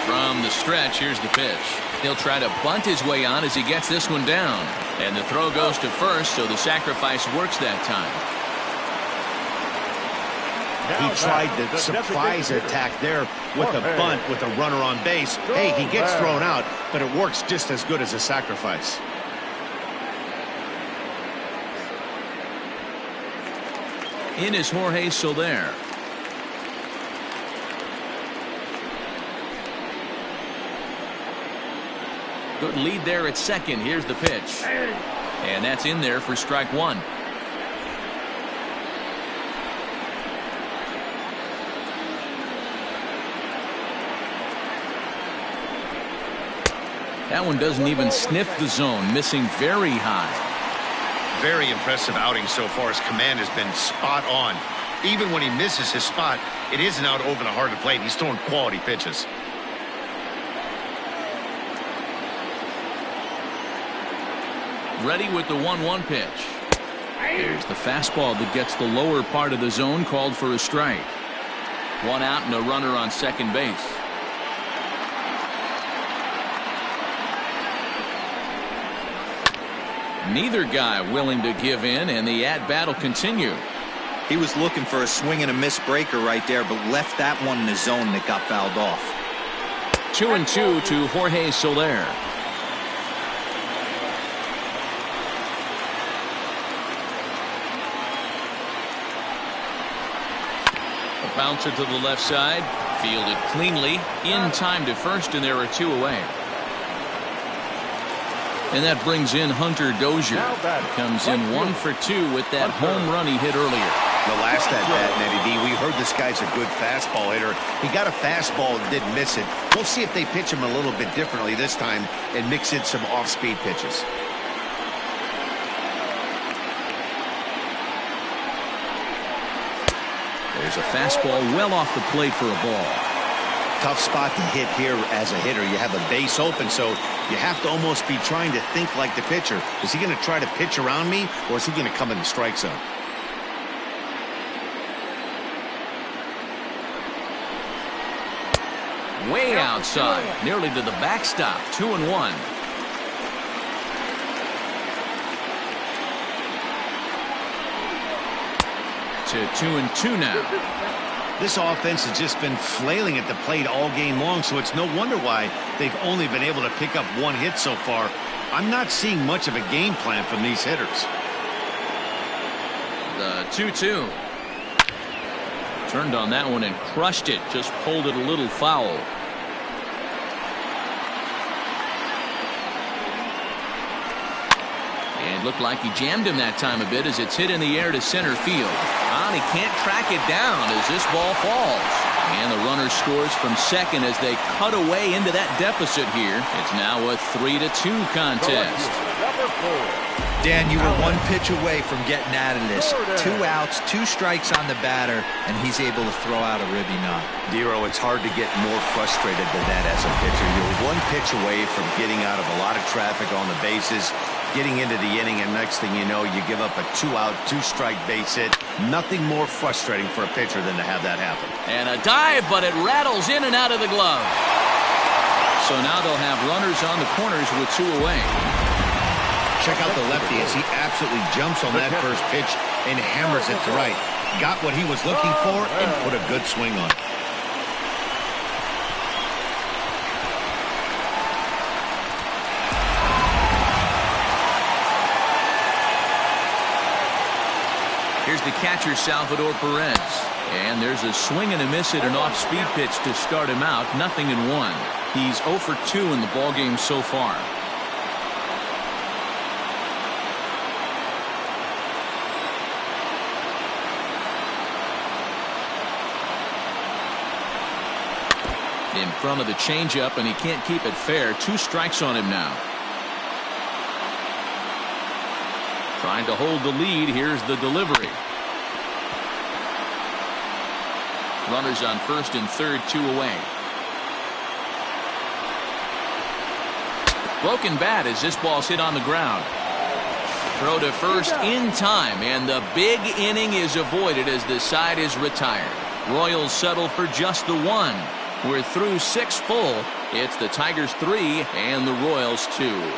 From the stretch, here's the pitch. He'll try to bunt his way on as he gets this one down. And the throw goes to first, so the sacrifice works that time. He tried the surprise attack there with a bunt with a runner on base. Hey, he gets thrown out, but it works just as good as a sacrifice. In is Jorge Soler. Good lead there at second. Here's the pitch. And that's in there for strike 1. That one doesn't even sniff the zone, missing very high. Very impressive outing so far. His command has been spot on. Even when he misses his spot, it isn't out over the heart of the plate. He's throwing quality pitches. Ready with the 1-1 pitch. There's the fastball that gets the lower part of the zone, called for a strike. 1 out and a runner on second base. Neither guy willing to give in, and the at-bat will continue. He was looking for a swing and a miss breaker right there, but left that one in the zone that got fouled off. 2-2 to Shroom-Souljah. A bouncer to the left side, fielded cleanly, in time to first, and there are 2 away. And that brings in Hunter Dozier. Comes in 1 for 2 with that home run he hit earlier. The last at-bat, Eddie D, we heard this guy's a good fastball hitter. He got a fastball and didn't miss it. We'll see if they pitch him a little bit differently this time and mix in some off-speed pitches. There's a fastball well off the plate for a ball. Tough spot to hit here as a hitter. You have a base open, so you have to almost be trying to think like the pitcher. Is he going to try to pitch around me, or is he going to come in the strike zone? Way outside, nearly to the backstop. 2-1. To 2-2 now. This offense has just been flailing at the plate all game long, so it's no wonder why they've only been able to pick up 1 hit so far. I'm not seeing much of a game plan from these hitters. The 2-2. Turned on that one and crushed it. Just pulled it a little foul. And looked like he jammed him that time a bit as it's hit in the air to center field. And he can't track it down as this ball falls. And the runner scores from second as they cut away into that deficit here. It's now a 3-2 contest. Dan, you were 1 pitch away from getting out of this. 2 outs, 2 strikes on the batter, and he's able to throw out a ribby knock. Dero, it's hard to get more frustrated than that as a pitcher. You're 1 pitch away from getting out of a lot of traffic on the bases, getting into the inning, and next thing you know, you give up a 2-out, 2-strike base hit. Nothing more frustrating for a pitcher than to have that happen. And a dive, but it rattles in and out of the glove. So now they'll have runners on the corners with 2 away. Check out the lefty as he absolutely jumps on that first pitch and hammers it to right. Got what he was looking for and put a good swing on it. Here's the catcher, Salvador Perez. And there's a swing and a miss at an off-speed pitch to start him out. 0-1. He's 0 for 2 in the ballgame so far. In front of the changeup, and he can't keep it fair. 2 strikes on him now. Trying to hold the lead. Here's the delivery. Runners on first and third, 2 away. Broken bat as this ball's hit on the ground. Throw to first in time, and the big inning is avoided as the side is retired. Royals settle for just the 1. We're through 6 full. It's the Tigers 3 and the Royals 2.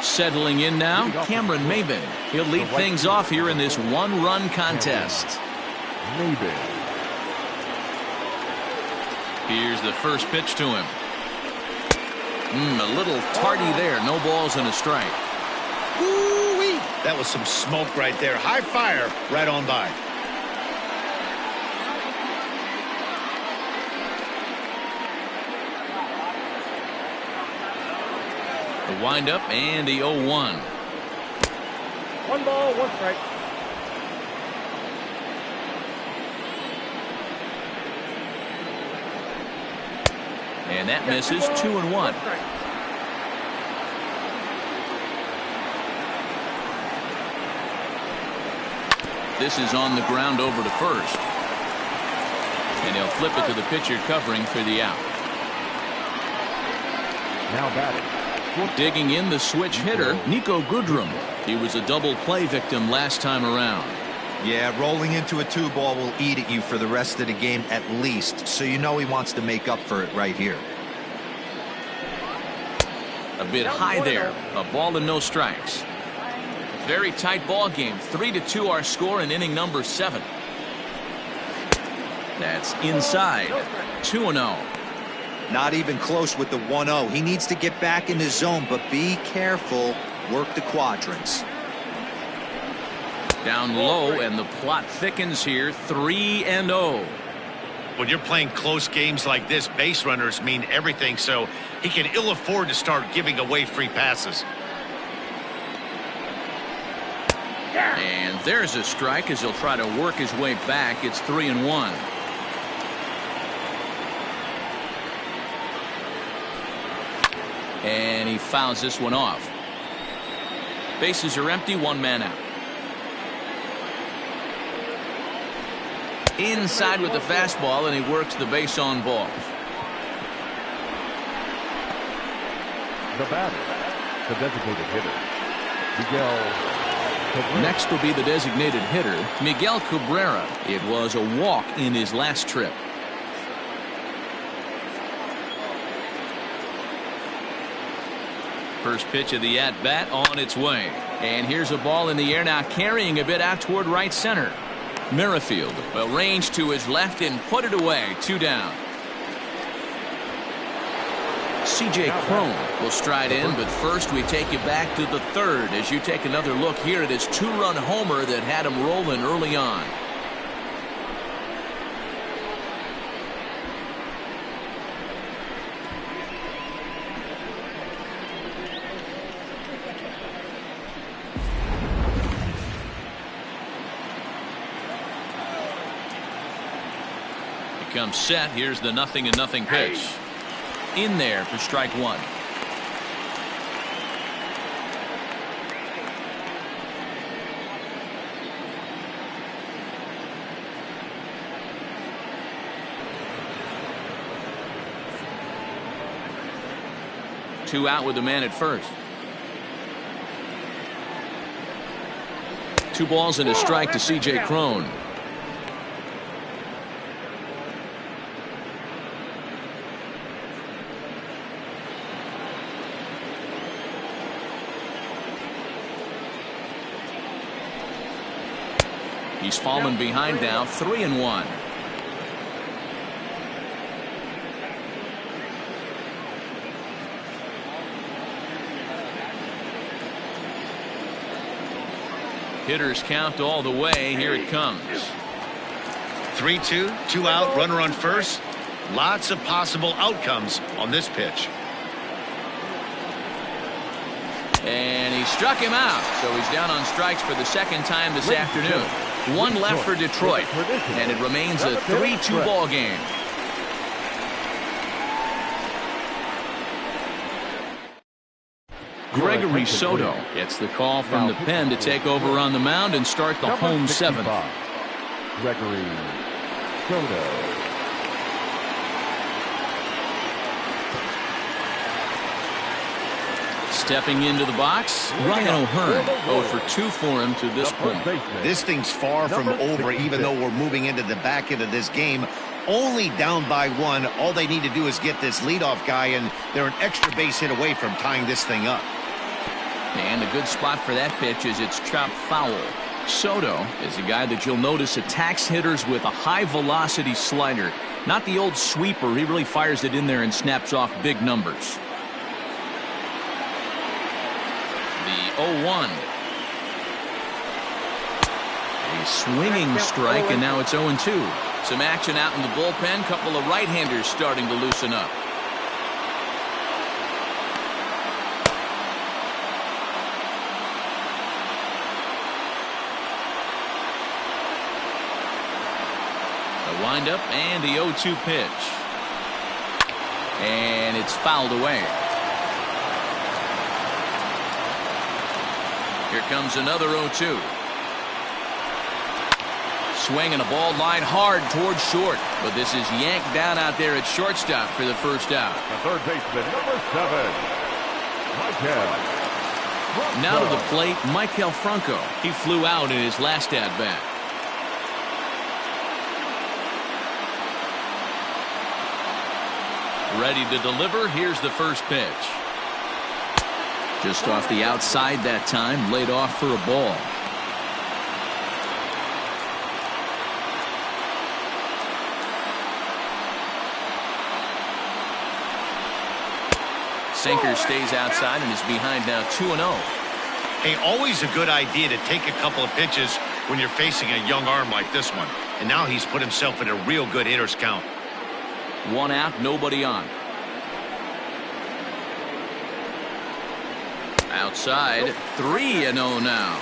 Settling in now, Cameron Maybin. He'll lead things off here in this 1-run contest. Maybin. Here's the first pitch to him. A little tardy there. No balls and a strike. Woo-wee. That was some smoke right there. High fire right on by. The windup and the 0-1. 1 ball, 1 strike. And that misses. 2-1. This is on the ground over to first. And he'll flip it to the pitcher covering for the out. Now batting. Digging in the switch hitter, Nico Goodrum. He was a double play victim last time around. Yeah, rolling into a 2-ball will eat at you for the rest of the game at least, so you know he wants to make up for it right here. A bit high there. A ball and no strikes. Very tight ball game. 3-2 our score in inning number 7. That's inside. 2-0. Not even close with the 1-0. He needs to get back in the zone, but be careful. Work the quadrants. Down low, and the plot thickens here. 3-0. When you're playing close games like this, base runners mean everything, so he can ill afford to start giving away free passes. And there's a strike as he'll try to work his way back. It's 3-1. And he fouls this one off. Bases are empty, 1 man out. Inside with the fastball, and he works the base on balls. The batter, the designated hitter, Miguel Cabrera. Next will be the designated hitter, Miguel Cabrera. It was a walk in his last trip. First pitch of the at-bat on its way. And here's a ball in the air now, carrying a bit out toward right center. Merrifield will range to his left and put it away. 2 down. C.J. Cron will stride in, but first we take you back to the 3rd as you take another look here at his 2-run homer that had him rolling early on. Comes set. Here's the 0-0 pitch. In there for strike 1. Two out with the man at first. 2 balls and a strike to C.J. Cron. He's fallen behind now, 3-1. Hitters count all the way. Here it comes. 3-2, 2 out, runner on first. Lots of possible outcomes on this pitch. And he struck him out, so he's down on strikes for the 2nd time this afternoon. 1 left for Detroit, and it remains a 3-2 ball game. Gregory Soto gets the call from the pen to take over on the mound and start the home 7th. Gregory Soto. Stepping into the box, Ryan O'Hearn. 0 for 2 for him to this point. This thing's far from over, even though we're moving into the back end of this game. Only down by 1. All they need to do is get this leadoff guy, and they're an extra base hit away from tying this thing up. And a good spot for that pitch is it's chopped foul. Soto is a guy that you'll notice attacks hitters with a high-velocity slider. Not the old sweeper. He really fires it in there and snaps off big numbers. The 0-1. A swinging strike, and now it's 0-2. Some action out in the bullpen. Couple of right-handers starting to loosen up. The windup and the 0-2 pitch. And it's fouled away. Here comes another 0-2. Swing and a ball line hard towards short, but this is yanked down out there at shortstop for the 1st out. The third baseman, number 7, Michael. Now to the plate, Michael Franco. He flew out in his last at bat. Ready to deliver. Here's the first pitch. Just off the outside that time, laid off for a ball. Sinker stays outside and is behind now 2-0. Hey, always a good idea to take a couple of pitches when you're facing a young arm like this one. And now he's put himself in a real good hitter's count. 1 out, nobody on. Outside, 3-0 now.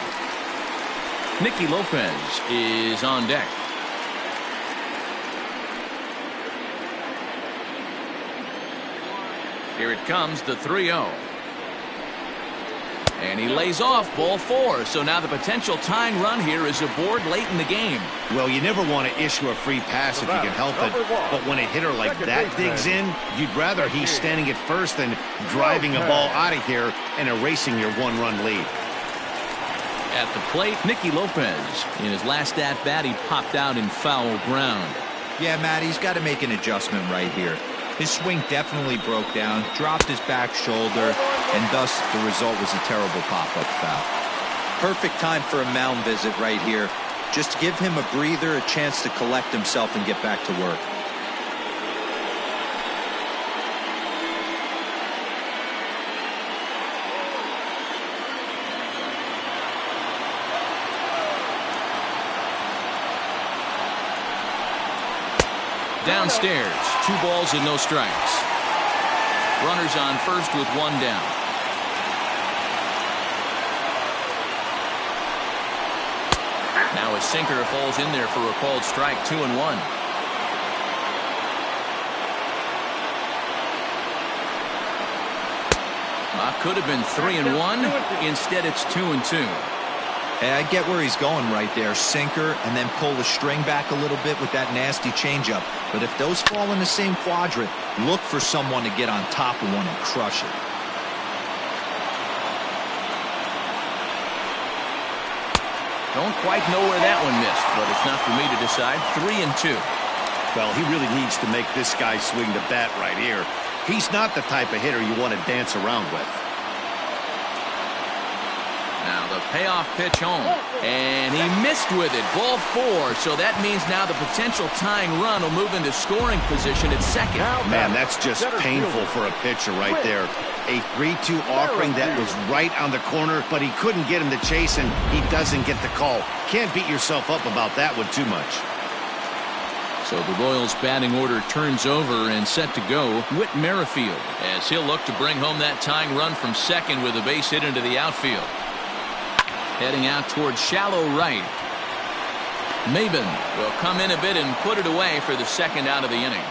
Nicky Lopez is on deck. Here it comes, the 3-0. And he lays off, ball 4. So now the potential tying run here is aboard late in the game. Well, you never want to issue a free pass if you can help it. But when a hitter like that digs in, you'd rather he's standing at first than driving a ball out of here and erasing your 1-run lead. At the plate, Nicky Lopez. In his last at-bat, he popped out in foul ground. Yeah, Matt, he's got to make an adjustment right here. His swing definitely broke down, dropped his back shoulder, and thus the result was a terrible pop-up foul. Perfect time for a mound visit right here. Just give him a breather, a chance to collect himself and get back to work. Downstairs, 2 balls and no strikes. Runners on first with 1 down. Now a sinker falls in there for a called strike, 2-1. Could have been 3-1. Instead, it's 2-2. Hey, I get where he's going right there. Sinker, and then pull the string back a little bit with that nasty changeup. But if those fall in the same quadrant, look for someone to get on top of one and crush it. Don't quite know where that one missed, but it's not for me to decide. 3-2. Well, he really needs to make this guy swing the bat right here. He's not the type of hitter you want to dance around with. Now the payoff pitch home, and he missed with it. Ball 4, so that means now the potential tying run will move into scoring position at second. Man, that's just painful for a pitcher right there. A 3-2 offering that was right on the corner, but he couldn't get him to chase, and he doesn't get the call. Can't beat yourself up about that one too much. So the Royals batting order turns over and set to go. Whit Merrifield, as he'll look to bring home that tying run from second with a base hit into the outfield. Heading out towards shallow right. Maben will come in a bit and put it away for the second out of the inning.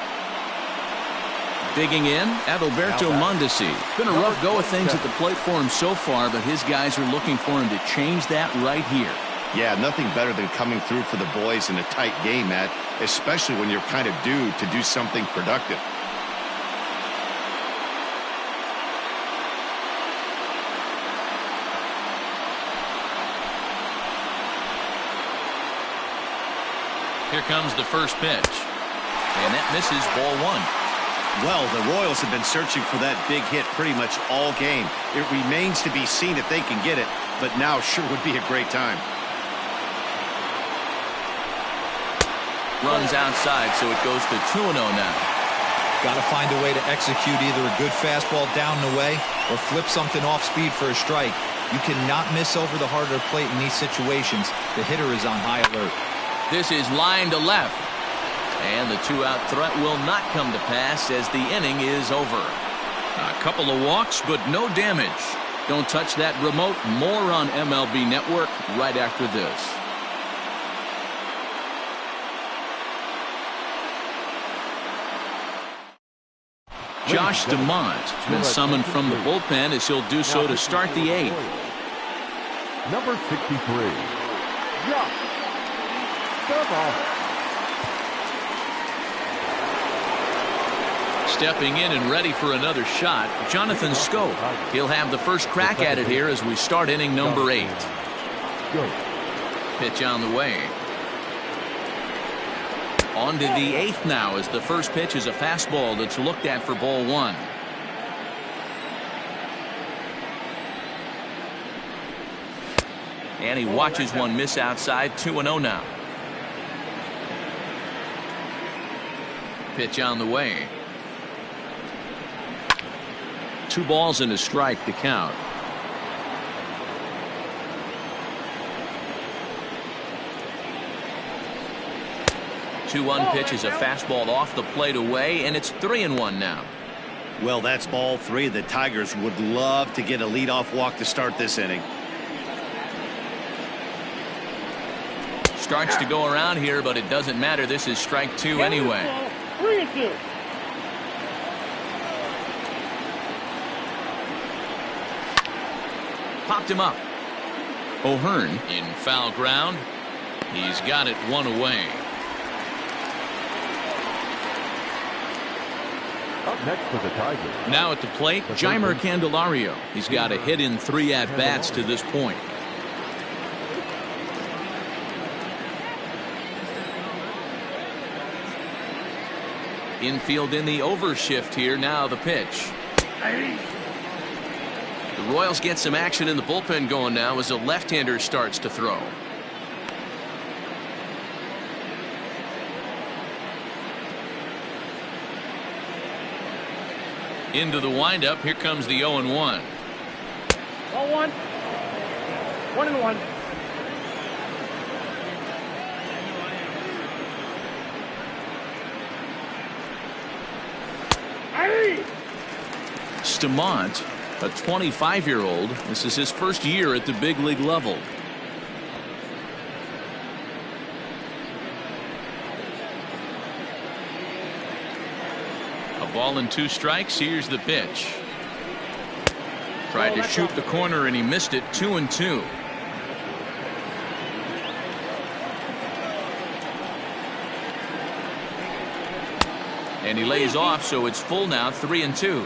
Digging in, Adalberto Mondesi. It's been a rough go of things at the plate for him so far, but his guys are looking for him to change that right here. Yeah, nothing better than coming through for the boys in a tight game, Matt, especially when you're kind of due to do something productive. Here comes the first pitch. And that misses, ball 1. Well, the Royals have been searching for that big hit pretty much all game. It remains to be seen if they can get it, but now sure would be a great time. Runs outside, so it goes to 2-0 now. Got to find a way to execute either a good fastball down and away or flip something off speed for a strike. You cannot miss over the harder plate in these situations. The hitter is on high alert. This is line to left. And the 2-out threat will not come to pass as the inning is over. A couple of walks, but no damage. Don't touch that remote. More on MLB Network right after this. Josh DeMont has been summoned from the bullpen as he'll do so to start the 8th. Number 63. Yeah. Stepping in and ready for another shot, Jonathan Scope. He'll have the first crack at it here as we start inning number 8. Pitch on the way. On to the 8th now, as the first pitch is a fastball that's looked at for ball 1. And he watches one miss outside. 2-0 now. Pitch on the way. 2 balls and a strike to count. Two 1 pitch is a fastball off the plate away, and it's 3-1 now. Well, that's ball 3. The Tigers would love to get a leadoff walk to start this inning. Starts to go around here, but it doesn't matter. This is strike 2 anyway. 3-2. Popped him up. O'Hearn in foul ground. He's got it 1 away. Up next for the Tigers. Now at the plate, Jeimer Candelario. He's got a hit in 3 at-bats to this point. Infield in the overshift here. Now the pitch. The Royals get some action in the bullpen going now as a left-hander starts to throw. Into the windup. Here comes the 0-1. Ball 1. 1-1. Stamont, a 25-year-old. This is his first year at the big league level. A ball and 2 strikes. Here's the pitch. Tried to shoot the corner and he missed it. 2-2. And he lays off, so it's full now. 3-2.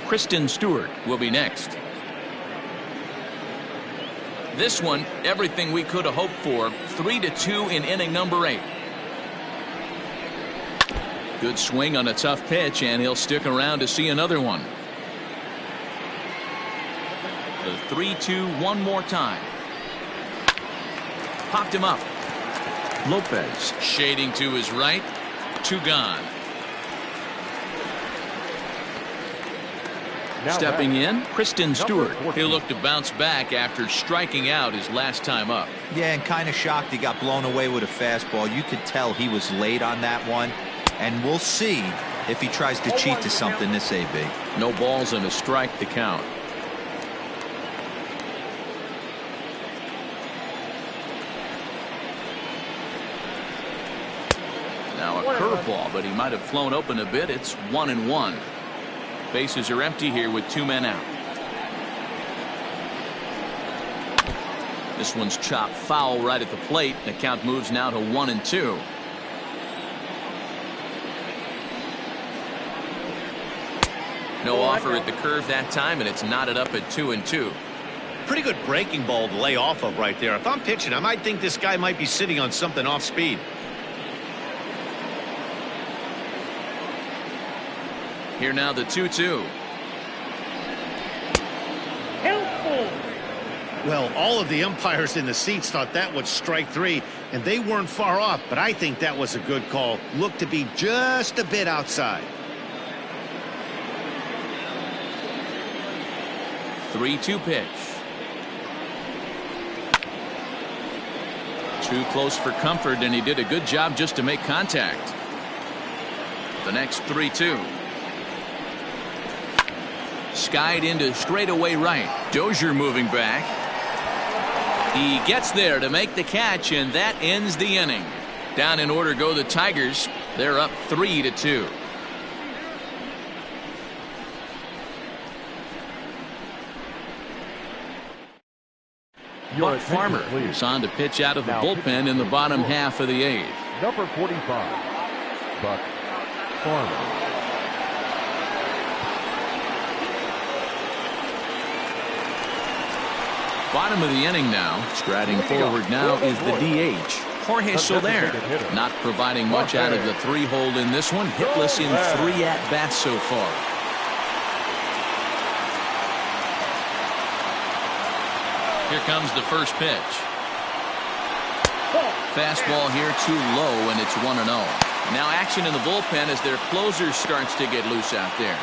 Kristen Stewart will be next. This one, everything we could have hoped for. 3-2 in inning number 8. Good swing on a tough pitch, and he'll stick around to see another one. The 3-2 one more time. Popped him up. Lopez shading to his right. 2 gone. Now Stepping in, Kristen Stewart. 14. He'll look to bounce back after striking out his last time up. Yeah, and kind of shocked he got blown away with a fastball. You could tell he was late on that one. And we'll see if he tries to cheat to something this AB. No balls and a strike to count. Now a curveball, but he might have flown open a bit. It's 1-1. Bases are empty here with 2 men out. This one's chopped foul right at the plate. The count moves now to 1-2. No offer at the curve that time, and it's knotted up at 2-2. Pretty good breaking ball to lay off of right there. If I'm pitching, I might think this guy might be sitting on something off speed. Here now the 2-2. Well, all of the umpires in the seats thought that was strike 3, and they weren't far off, but I think that was a good call. Looked to be just a bit outside. 3-2 pitch. Too close for comfort, and he did a good job just to make contact. The next 3-2. Skied into straightaway right. Dozier moving back. He gets there to make the catch, and that ends the inning. Down in order go the Tigers. They're up 3-2. Buck Farmer is on to pitch out of the bullpen in the bottom half of the 8th. Number 45, Buck Farmer. Bottom of the inning now. Striding forward now is the DH, Jorge Soler. Not providing much out of the 3-hole in this one. Hitless in 3 at-bats so far. Here comes the first pitch. Fastball here too low, and it's 1-0. Now action in the bullpen as their closer starts to get loose out there.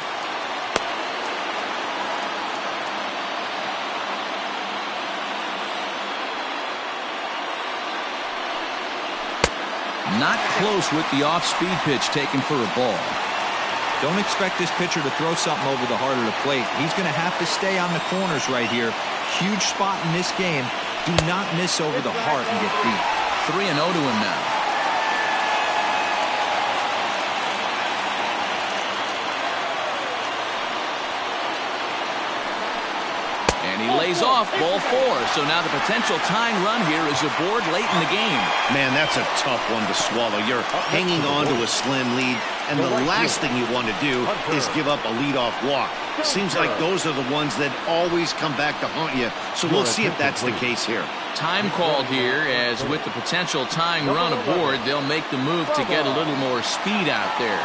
Not close with the off-speed pitch taken for a ball. Don't expect this pitcher to throw something over the heart of the plate. He's going to have to stay on the corners right here. Huge spot in this game. Do not miss over the heart and get beat. 3-0 to him now. And he lays off ball 4. So now the potential tying run here is aboard late in the game. Man, that's a tough one to swallow. You're hanging on to a slim lead, and the last thing you want to do is give up a leadoff walk. Seems like those are the ones that always come back to haunt you. So we'll see if that's the case here. Time called here, as with the potential tying run aboard, they'll make the move to get a little more speed out there.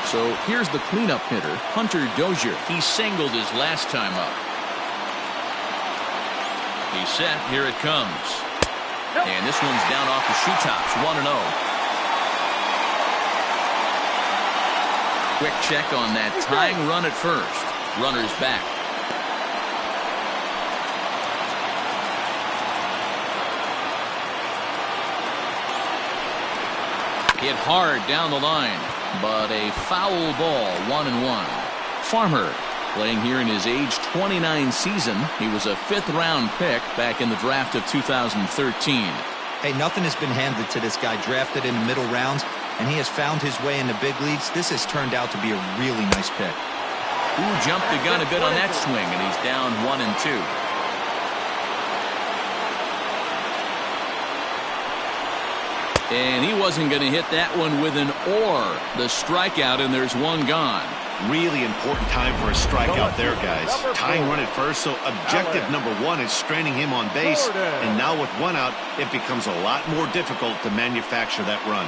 So here's the cleanup hitter, Hunter Dozier. He singled his last time up. He's set. Here it comes. And this one's down off the shoe tops. 1-0. Quick check on that tying run at first. Runner's back. Hit hard down the line, but a foul ball. 1-1. Farmer playing here in his age 29 season. He was a 5th-round pick back in the draft of 2013. Hey, nothing has been handed to this guy. Drafted in the middle rounds, and he has found his way in the big leagues. This has turned out to be a really nice pick. Ooh, jumped the gun a bit on that swing, and he's down 1-2. And he wasn't going to hit that one with an or. The strikeout, and there's one gone. Really important time for a strikeout there, guys. Tying run at first, so objective number 1 is straining him on base. And now with 1 out, it becomes a lot more difficult to manufacture that run.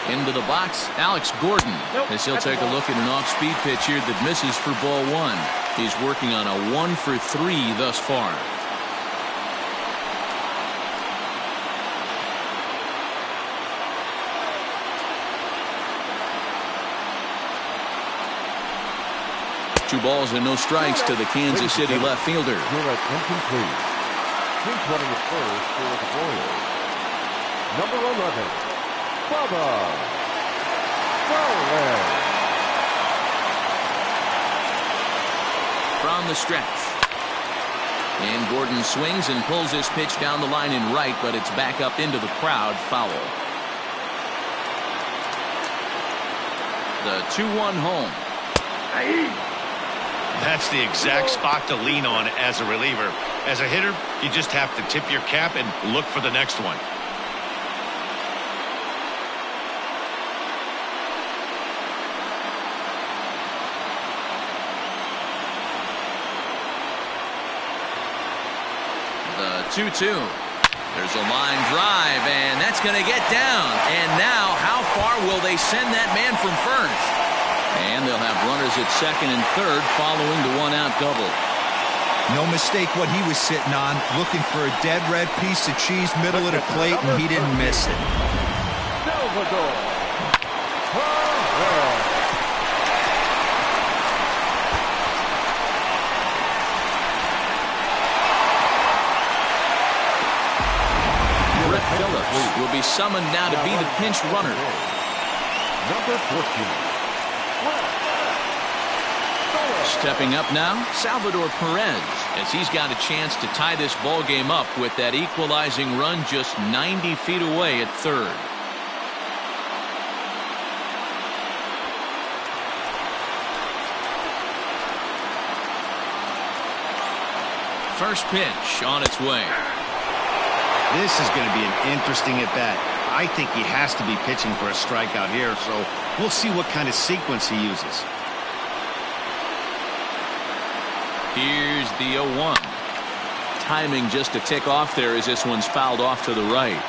Into the box, Alex Gordon, as he'll take a look at an off-speed pitch here that misses for ball 1. He's working on a 1 for 3 thus far. Two balls and no strikes to the Kansas City left fielder. Incomplete. He's running at first for the Royals. Number 11, Bubba Shroom-Souljah. From the stretch. And Gordon swings and pulls this pitch down the line in right, but it's back up into the crowd. Foul. The 2-1 home. That's the exact spot to lean on as a reliever. As a hitter, you just have to tip your cap and look for the next one. The 2-2. There's a line drive, and that's going to get down. And now, how far will they send that man from first? And they'll have runners at second and third following the 1-out double. No mistake what he was sitting on, looking for a dead red piece of cheese middle of the plate, and he didn't miss it. Rick Phillips will be summoned now to be the pinch runner. Number 14. Stepping up now, Salvador Perez, as he's got a chance to tie this ball game up with that equalizing run just 90 feet away at third. First pitch on its way. This is going to be an interesting at-bat. I think he has to be pitching for a strikeout here, so we'll see what kind of sequence he uses. Here's the 0-1. Timing just a tick off there as this one's fouled off to the right.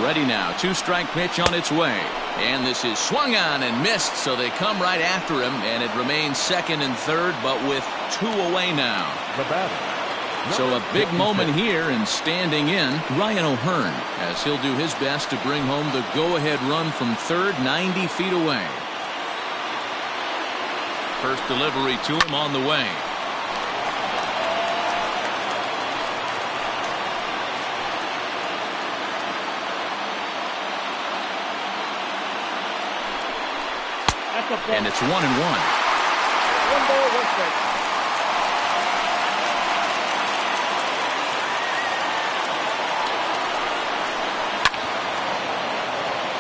Ready now. 2-strike pitch on its way. And this is swung on and missed, so they come right after him, and it remains second and third, but with 2 away now. The batter. So a big moment here, and standing in, Ryan O'Hearn, as he'll do his best to bring home the go-ahead run from third, 90 feet away. First delivery to him on the way. And it's 1-1. 1 ball, 1 strike.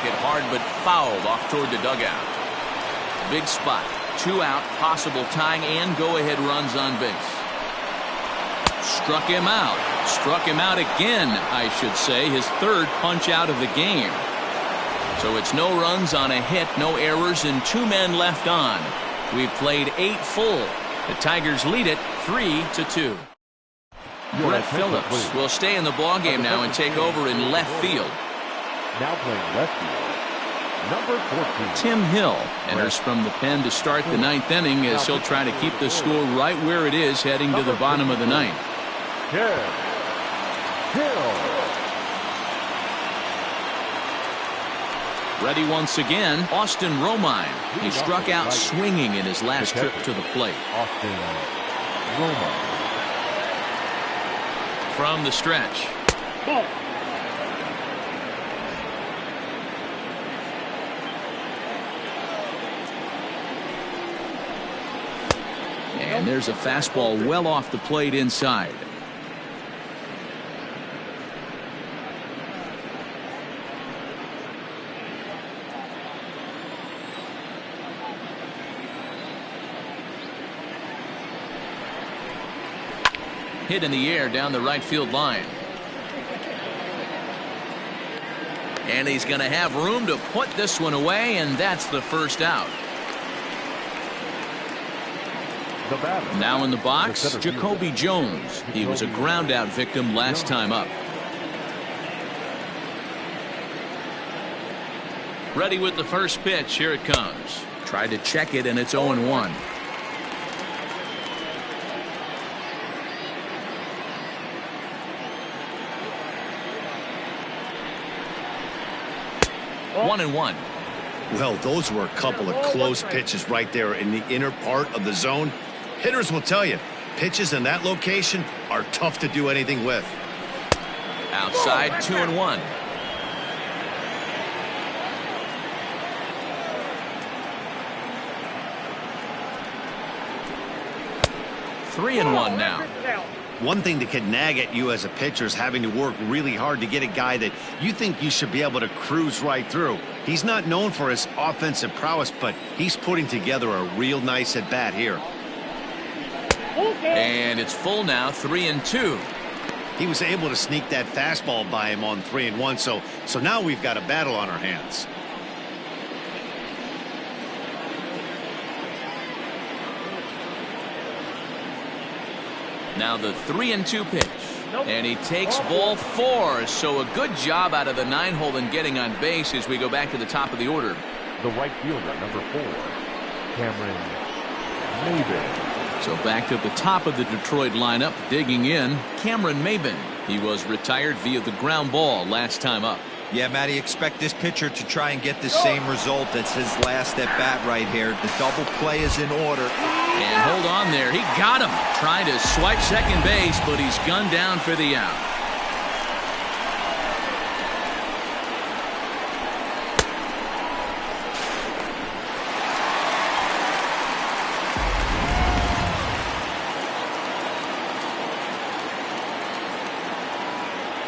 Hit hard but fouled off toward the dugout. Big spot. 2 out, possible tying and go-ahead runs on base. Struck him out. Struck him out again, I should say. His third punch out of the game. So it's no runs on a hit, no errors, and 2 men left on. We've played 8 full. The Tigers lead it 3-2. Brett Phillips will stay in the ballgame now and take over in left field. Now playing left field, number 14. Tim Hill enters from the pen to start the 9th inning as he'll try to keep the score right where it is heading to the bottom of the 9th. Tim Hill. Ready once again, Austin Romine. He struck out swinging in his last trip to the plate. Austin Romine. From the stretch. Ball. And there's a fastball well off the plate inside. Hit in the air down the right field line. And he's going to have room to put this one away, and that's the first out. Now in the box, Jacoby Jones. He was a ground out victim last time up. Ready with the first pitch. Here it comes. Tried to check it, and it's 0-1. One and one. Well, those were a couple of close pitches right there in the inner part of the zone. Hitters will tell you, pitches in that location are tough to do anything with. Outside, 2-1. Three and one now. One thing that can nag at you as a pitcher is having to work really hard to get a guy that you think you should be able to cruise right through. He's not known for his offensive prowess, but he's putting together a real nice at bat here. And it's full now, 3-2. He was able to sneak that fastball by him on 3-1, so now we've got a battle on our hands. Now the 3-2 pitch. And he takes ball 4. So a good job out of the 9-hole in getting on base as we go back to the top of the order. The right fielder, number 4, Cameron Maybin. So back to the top of the Detroit lineup, digging in, Cameron Maybin. He was retired via the ground ball last time up. Yeah, Matty, expect this pitcher to try and get the same result. That's his last at bat right here. The double play is in order. And hold on there. He got him. Trying to swipe second base, but he's gunned down for the out.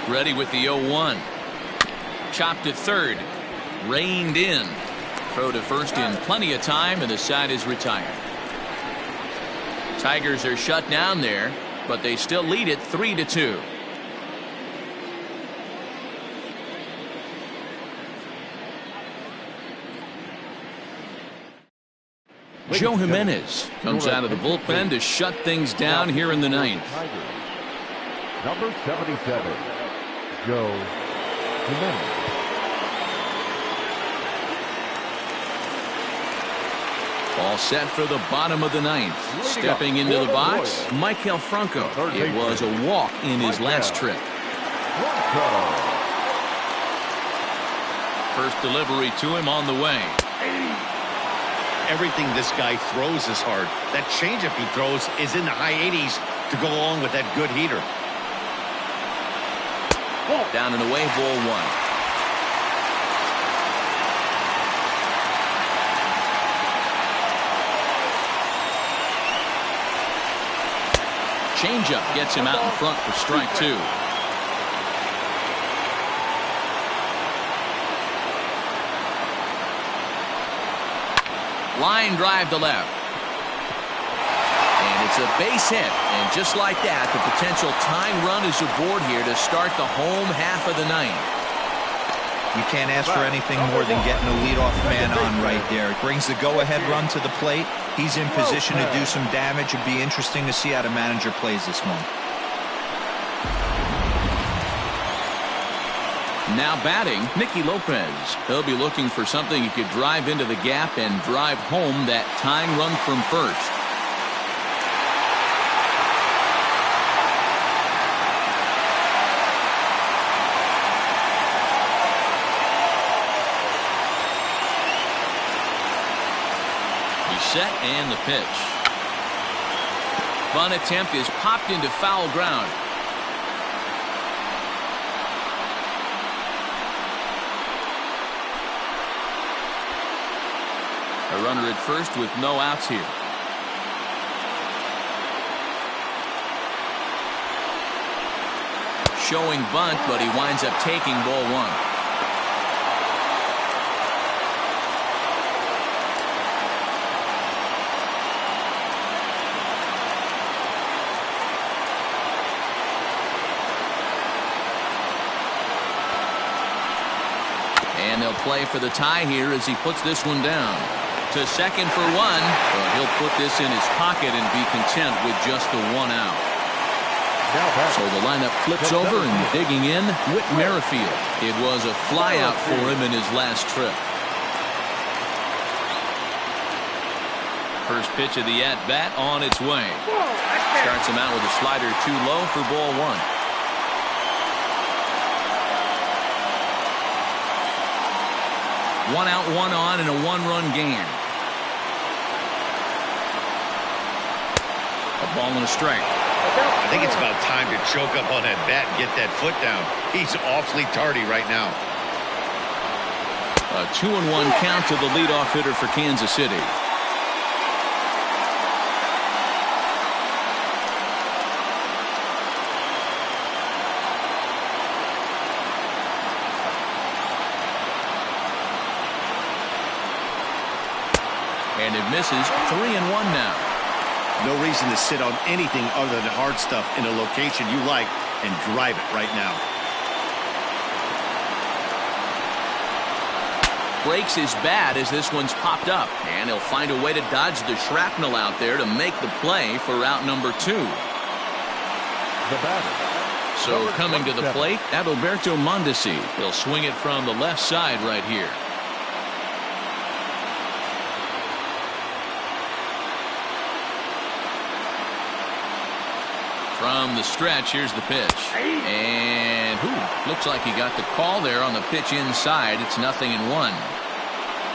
Ready with the 0-1. Chopped at third. Reined in. Throw to first in plenty of time, and the side is retired. Tigers are shut down there, but they still lead it 3-2. Joe Jimenez comes out of the bullpen to shut things down here in the ninth. Number 77, Joe Jimenez. All set for the bottom of the ninth. Stepping into the box, Michael Franco. It was a walk in his last trip. First delivery to him on the way. Everything this guy throws is hard. That changeup he throws is in the high 80s to go along with that good heater. Down and away, ball one. Changeup gets him out in front for strike two. Line drive to left. And it's a base hit. And just like that, the potential tying run is aboard here to start the home half of the ninth. You can't ask for anything more than getting a leadoff man on right there. It brings the go-ahead run to the plate. He's in position to do some damage. It'd be interesting to see how the manager plays this one. Now batting, Nicky Lopez. He'll be looking for something he could drive into the gap and drive home that tying run from first. He's set and the pitch. Bunt attempt is popped into foul ground. A runner at first with no outs here. Showing bunt, but he winds up taking ball one. And they'll play for the tie here as he puts this one down. To second for one, but he'll put this in his pocket and be content with just the one out. So the lineup flips over and digging in, Whit Merrifield. It was a fly out for him in his last trip. First pitch of the at-bat on its way. Starts him out with a slider too low for ball one. One out, one on, and a one-run game. A ball and a strike. I think it's about time to choke up on that bat and get that foot down. He's awfully tardy right now. A 2-1 count to the leadoff hitter for Kansas City. And it misses. 3-1 now. No reason to sit on anything other than hard stuff in a location you like and drive it right now. Breaks his bat as this one's popped up. And he'll find a way to dodge the shrapnel out there to make the play for out number two. The batter. So coming to the plate, Adalberto Mondesi. He'll swing it from the left side right here. From the stretch, here's the pitch. And looks like he got the call there on the pitch inside. It's 0-1.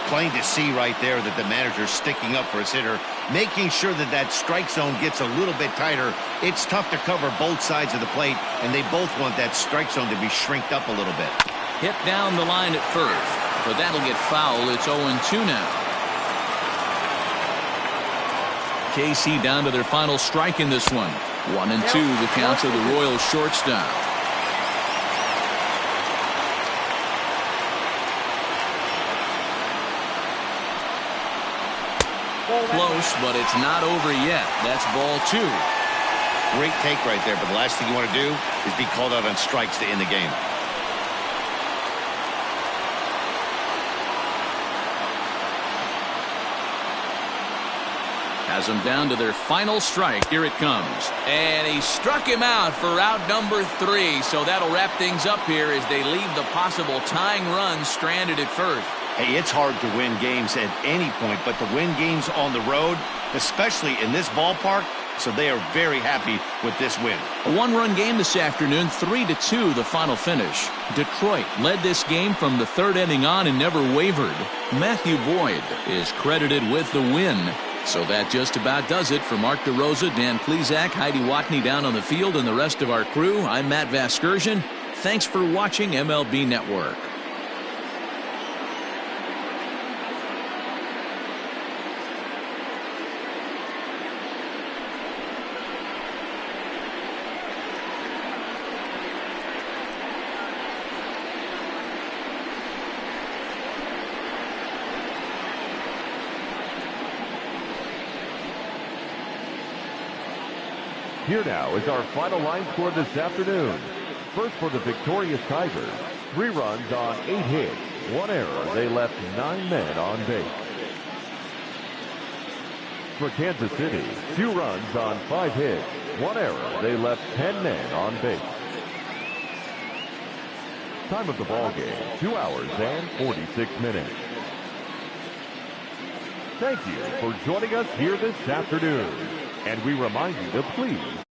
Plain to see right there that the manager's sticking up for his hitter, making sure that that strike zone gets a little bit tighter. It's tough to cover both sides of the plate, and they both want that strike zone to be shrinked up a little bit. Hit down the line at first, but that'll get foul. It's 0-2 now. KC down to their final strike in this one. 1-2 the count to the Royals shortstop. Close, but it's not over yet. That's ball two. Great take right there, but the last thing you want to do is be called out on strikes to end the game. has them down to their final strike. Here it comes. And he struck him out for out number 3. So that'll wrap things up here as they leave the possible tying run stranded at first. Hey, it's hard to win games at any point, but to win games on the road, especially in this ballpark, so they are very happy with this win. A one-run game this afternoon, 3-2 the final finish. Detroit led this game from the third inning on and never wavered. Matthew Boyd is credited with the win. So that just about does it. For Mark DeRosa, Dan Plesac, Heidi Watney down on the field, and the rest of our crew, I'm Matt Vasgersian. Thanks for watching MLB Network. Here now is our final line score this afternoon. First for the victorious Tigers, 3 runs on 8 hits, 1 error. They left 9 men on base. For Kansas City, 2 runs on 5 hits, 1 error. They left 10 men on base. Time of the ball game, 2 hours and 46 minutes. Thank you for joining us here this afternoon. And we remind you to please